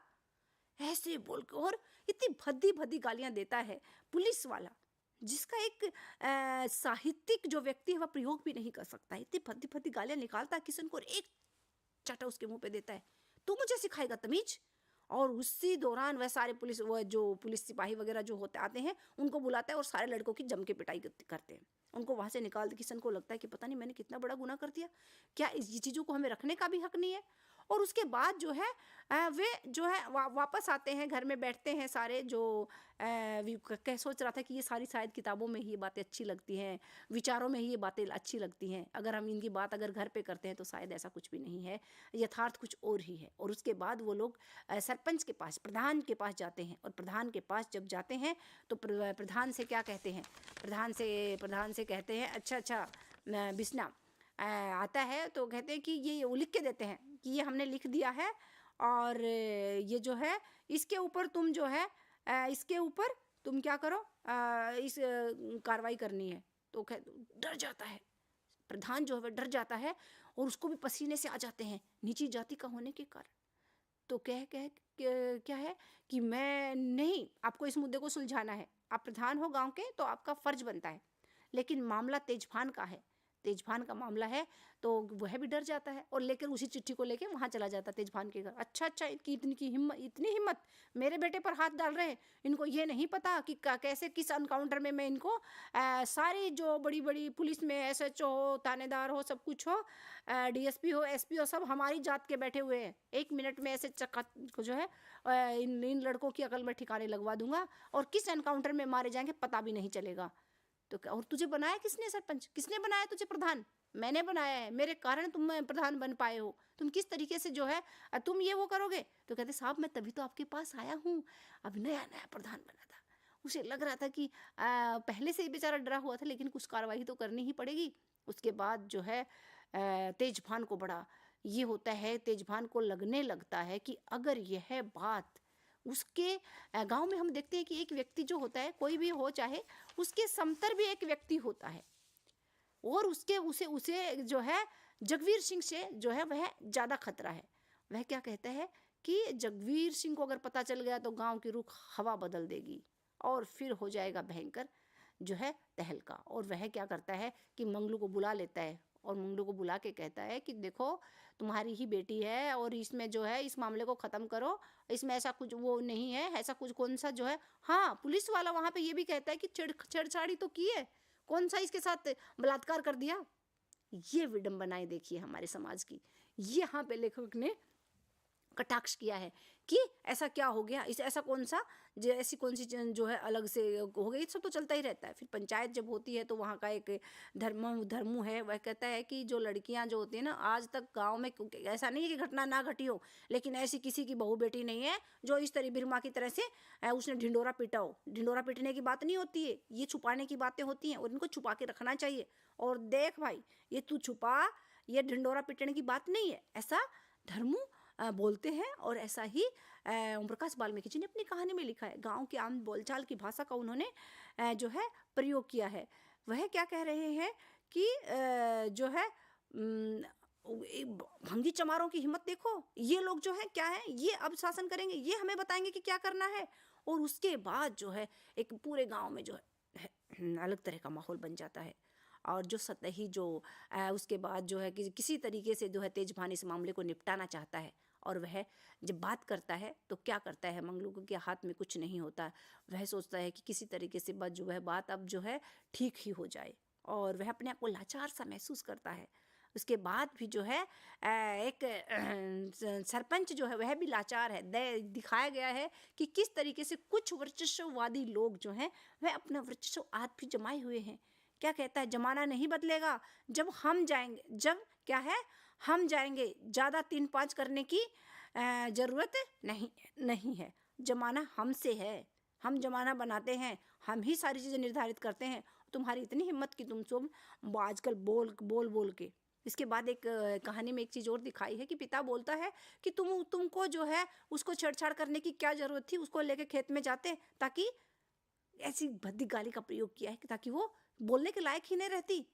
ऐसे बोल के। और इतनी भद्दी भद्दी गालियां देता है पुलिस वाला, जिसका एक साहित्यिक जो व्यक्ति है वह प्रयोग भी नहीं कर सकता। इतनी भद्दी भद्दी गालियां निकालता है किशन को, और एक चाटा उसके मुंह पे देता है, तू मुझे सिखाएगा तमीज। और उसी दौरान वह सारे जो पुलिस सिपाही वगैरह जो होते आते हैं उनको बुलाता है और सारे लड़कों की जम के पिटाई करते हैं, उनको वहां से निकालते। किशन को लगता है कि पता नहीं मैंने कितना बड़ा गुनाह कर दिया, क्या इस चीज़ों को हमें रखने का भी हक नहीं है। और उसके बाद जो है वे जो है वापस आते हैं, घर में बैठते हैं सारे, जो कह सोच रहा था कि ये सारी शायद किताबों में ही ये बातें अच्छी लगती हैं, विचारों में ही ये बातें अच्छी लगती हैं, अगर हम इनकी बात अगर घर पे करते हैं तो शायद ऐसा कुछ भी नहीं है, यथार्थ कुछ और ही है। और उसके बाद वो लोग सरपंच के पास, प्रधान के पास जाते हैं, और प्रधान के पास जब जाते हैं तो प्रधान से क्या कहते हैं, प्रधान से कहते हैं अच्छा बिस्ना आता है, तो कहते हैं कि ये वो लिख के देते हैं कि ये हमने लिख दिया है, और ये जो है इसके ऊपर तुम जो है इसके ऊपर तुम क्या करो, इस कार्रवाई करनी है। तो डर जाता है प्रधान, जो है डर जाता है, और उसको भी पसीने से आ जाते हैं नीची जाति का होने के कारण। तो क्या है कि मैं नहीं, आपको इस मुद्दे को सुलझाना है, आप प्रधान हो गांव के तो आपका फर्ज बनता है, लेकिन मामला तेजभान का है, तेजभान का मामला है, तो वह भी डर जाता है और लेकर उसी चिट्ठी को लेकर वहाँ चला जाता है तेजभान के घर। अच्छा इतनी हिम्मत मेरे बेटे पर हाथ डाल रहे हैं, इनको ये नहीं पता कि कैसे किस एनकाउंटर में मैं इनको सारी जो बड़ी बड़ी पुलिस में SHO हो, थानेदार हो, सब कुछ हो, DSP हो, SP हो, सब हमारी जात के बैठे हुए हैं। 1 मिनट में ऐसे चक्का जो है इन लड़कों की अकल में ठिकाने लगवा दूंगा, और किस एनकाउंटर में मारे जाएंगे पता भी नहीं चलेगा। तो और तुझे बनाया किसने सरपंच, किसने बनाया तुझे प्रधान? मैंने बनाया है, मेरे कारण तुम प्रधान बन पाए हो, तुम किस तरीके से जो है तुम ये वो करोगे? तो कहते साहब मैं तभी तो आपके पास आया हूँ, अब नया प्रधान बना था, उसे लग रहा था कि पहले से ही बेचारा डरा हुआ था, लेकिन कुछ कार्रवाई तो करनी ही पड़ेगी। उसके बाद जो है तेजभान को बड़ा ये होता है, तेजभान को लगने लगता है कि अगर यह बात उसके गांव में, हम देखते हैं कि एक व्यक्ति जो होता है, कोई भी हो चाहे, उसके समतर भी एक व्यक्ति होता है, और उसे जो है जगवीर सिंह से जो है वह ज़्यादा खतरा है। वह क्या कहता है कि जगवीर सिंह को अगर पता चल गया तो गांव की रुख हवा बदल देगी, और फिर हो जाएगा भयंकर जो है तहलका। और वह क्या करता है कि मंगलू को बुला लेता है, और मंगलू को बुला के कहता है कि देखो तुम्हारी ही बेटी है, और इसमें जो है इस मामले को ख़त्म करो, इसमें ऐसा कुछ वो नहीं है, ऐसा कुछ कौन सा जो है। हाँ, पुलिस वाला वहाँ पे ये भी कहता है कि छेड़छाड़ी तो की है, कौन सा इसके साथ बलात्कार कर दिया। ये विडंबनाएं देखिए हमारे समाज की, यहाँ पे लेखक ने कटाक्ष किया है कि ऐसा क्या हो गया, इस ऐसा कौन सा ऐसी कौन सी जो है अलग से हो गई। सब तो चलता ही रहता है। फिर पंचायत जब होती है तो वहाँ का एक धर्मू है, वह कहता है कि जो लड़कियाँ जो होती हैं ना, आज तक गांव में ऐसा नहीं है कि घटना ना घटी हो, लेकिन ऐसी किसी की बहू बेटी नहीं है जो इस तरह बिरमा की तरह से उसने ढिंडोरा पीटा हो। ढिंडोरा पीटने की बात नहीं होती है, ये छुपाने की बातें होती हैं, और इनको छुपा के रखना चाहिए। और देख भाई, ये तू छुपा, ये ढिंडोरा पीटने की बात नहीं है, ऐसा धर्मू बोलते हैं। और ऐसा ही ओम प्रकाश वाल्मीकि जी ने अपनी कहानी में लिखा है। गांव की आम बोलचाल की भाषा का उन्होंने जो है प्रयोग किया है। वह क्या कह रहे हैं कि जो है भंगी चमारों की हिम्मत देखो, ये लोग जो है क्या है, ये अब शासन करेंगे, ये हमें बताएंगे कि क्या करना है। और उसके बाद जो है एक पूरे गाँव में जो है अलग तरह का माहौल बन जाता है। और जो सतही जो उसके बाद जो है कि किसी तरीके से जो है तेजभान इस मामले को निपटाना चाहता है, और वह जब बात करता है तो क्या करता है, मंगलू के हाथ में कुछ नहीं होता। वह सोचता है कि किसी तरीके से बस जो है बात अब जो है ठीक ही हो जाए, और वह अपने आप को लाचार सा महसूस करता है। उसके बाद भी जो है एक सरपंच जो है वह भी लाचार है। दिखाया गया है कि किस तरीके से कुछ वर्चस्ववादी लोग जो हैं वह अपना वर्चस्व आज भी जमाए हुए हैं। क्या कहता है, जमाना नहीं बदलेगा जब हम जाएंगे, जब क्या है हम जाएंगे, ज़्यादा 3-5 करने की ज़रूरत नहीं है, जमाना हमसे है, हम जमाना बनाते हैं, हम ही सारी चीज़ें निर्धारित करते हैं। तुम्हारी इतनी हिम्मत कि तुम सब आजकल बोल के। इसके बाद एक कहानी में एक चीज़ और दिखाई है कि पिता बोलता है कि तुमको जो है उसको छेड़छाड़ करने की क्या ज़रूरत थी, उसको लेके खेत में जाते, ताकि ऐसी भद्दी गाली का प्रयोग किया है ताकि वो बोलने के लायक ही नहीं रहती,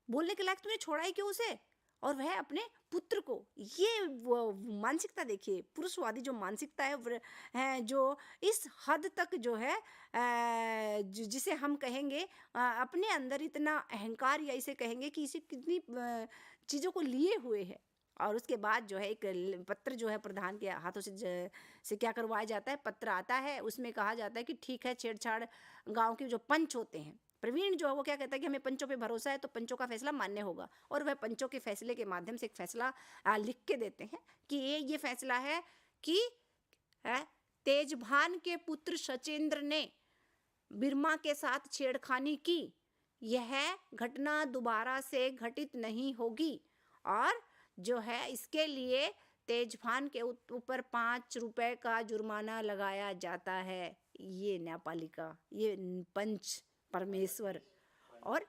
बोलने के लायक तुमने छोड़ा ही क्यों उसे, और वह अपने पुत्र को। ये वो मानसिकता देखिए, पुरुषवादी जो मानसिकता है जो इस हद तक जो है जिसे हम कहेंगे अपने अंदर इतना अहंकार, या इसे कहेंगे कि इसे कितनी चीज़ों को लिए हुए है। और उसके बाद जो है एक पत्र जो है प्रधान के हाथों से क्या करवाया जाता है, पत्र आता है, उसमें कहा जाता है कि ठीक है, छेड़छाड़ गांव के जो पंच होते हैं, प्रवीण जो है वो क्या कहता है कि हमें पंचों पे भरोसा है, तो पंचों का फैसला मान्य होगा। और वह पंचों के फैसले के माध्यम से एक फैसला लिख के देते हैं कि ये फैसला है कि तेजभान के पुत्र सचेंद्र ने बिरमा के साथ छेड़खानी की, यह घटना दोबारा से घटित नहीं होगी, और जो है इसके लिए तेजभान के ऊपर 5 रुपए का जुर्माना लगाया जाता है। ये न्यायपालिका, ये पंच परमेश्वर, और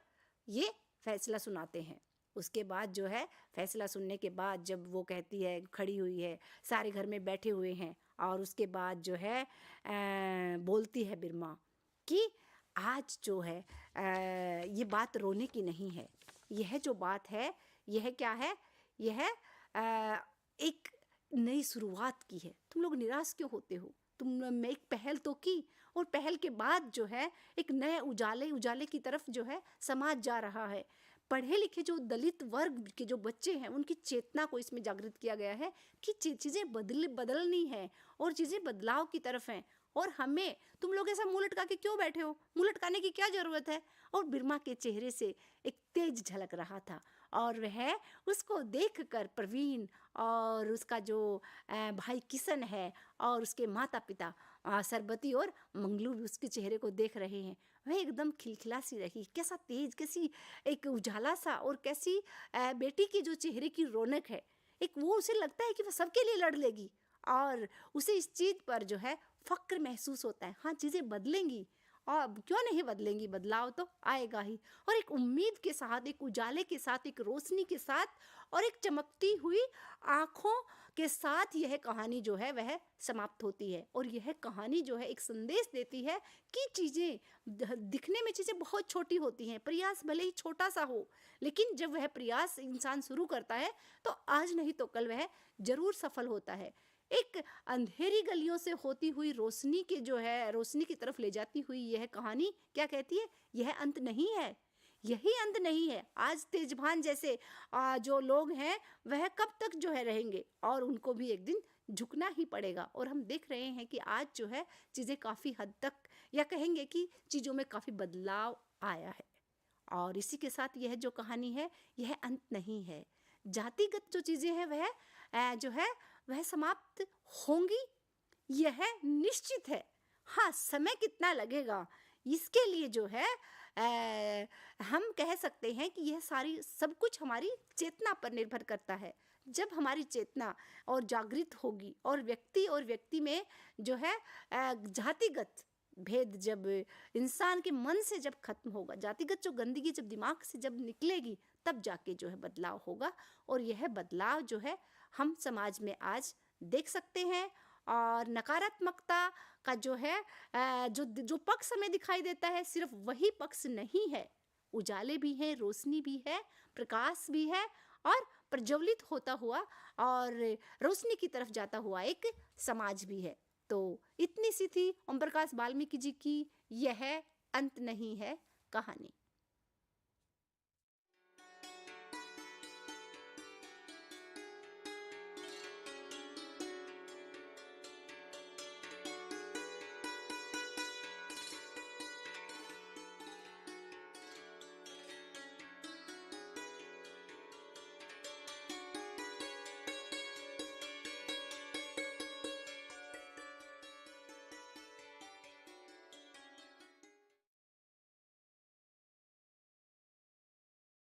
ये फैसला सुनाते हैं। उसके बाद जो है फैसला सुनने के बाद जब वो कहती है, खड़ी हुई है, सारे घर में बैठे हुए हैं, और उसके बाद जो है बोलती है बिरमा कि आज जो है ये बात रोने की नहीं है, यह जो बात है यह क्या है, यह एक नई शुरुआत की है। तुम लोग निराश क्यों होते हो, तुम एक पहल तो की, और पहल के बाद जो है एक नए उजाले की तरफ जो है समाज जा रहा है। पढ़े लिखे जो दलित वर्ग के जो बच्चे हैं, उनकी चेतना को इसमें जागृत किया गया है कि चीज़ें बदलनी है, और चीज़ें बदलाव की तरफ हैं। और हमें, तुम लोग ऐसा मुंह लटका के क्यों बैठे हो, मुंह लटकाने की क्या ज़रूरत है। और बिरमा के चेहरे से एक तेज झलक रहा था, और वह उसको देखकर प्रवीण और उसका जो भाई किशन है और उसके माता पिता सरबती और मंगलू भी उसके चेहरे को देख रहे हैं। वह एकदम खिलखिला सी रही, कैसा तेज, कैसी एक उजाला सा, और कैसी बेटी की जो चेहरे की रौनक है, एक वो उसे लगता है कि वह सबके लिए लड़ लेगी, और उसे इस चीज़ पर जो है फक्र महसूस होता है। हाँ, चीज़ें बदलेंगी, और क्यों नहीं बदलेंगी, बदलाव तो आएगा ही। और एक उम्मीद के साथ, एक उजाले के साथ, एक रोशनी के साथ, और एक चमकती हुई आँखों के साथ यह कहानी जो है वह समाप्त होती है। और यह कहानी जो है एक संदेश देती है कि चीज़ें दिखने में चीज़ें बहुत छोटी होती हैं, प्रयास भले ही छोटा सा हो, लेकिन जब वह प्रयास इंसान शुरू करता है तो आज नहीं तो कल वह जरूर सफल होता है। एक अंधेरी गलियों से होती हुई रोशनी के जो है, रोशनी की तरफ ले जाती हुई यह कहानी क्या कहती है, यह अंत नहीं है, यही अंत नहीं है। आज तेजभान जैसे जो लोग हैं वह कब तक जो है रहेंगे, और उनको भी एक दिन झुकना ही पड़ेगा। और हम देख रहे हैं कि आज जो है चीज़ें काफ़ी हद तक, या कहेंगे कि चीज़ों में काफ़ी बदलाव आया है। और इसी के साथ यह जो कहानी है यह अंत नहीं है। जातिगत जो चीज़ें हैं वह जो है वह समाप्त होंगी, यह निश्चित है। हाँ, समय कितना लगेगा इसके लिए जो है हम कह सकते हैं कि यह सारी सब कुछ हमारी चेतना पर निर्भर करता है। जब हमारी चेतना और जागृत होगी, और व्यक्ति में जो है जातिगत भेद जब इंसान के मन से जब खत्म होगा, जातिगत जो गंदगी जब दिमाग से जब निकलेगी, तब जाके जो है बदलाव होगा। और यह बदलाव जो है हम समाज में आज देख सकते हैं। और नकारात्मकता का जो है जो पक्ष हमें दिखाई देता है, सिर्फ वही पक्ष नहीं है, उजाले भी हैं, रोशनी भी है, प्रकाश भी है, और प्रज्वलित होता हुआ और रोशनी की तरफ जाता हुआ एक समाज भी है। तो इतनी सी थी ओम प्रकाश वाल्मीकि जी की यह अंत नहीं है कहानी।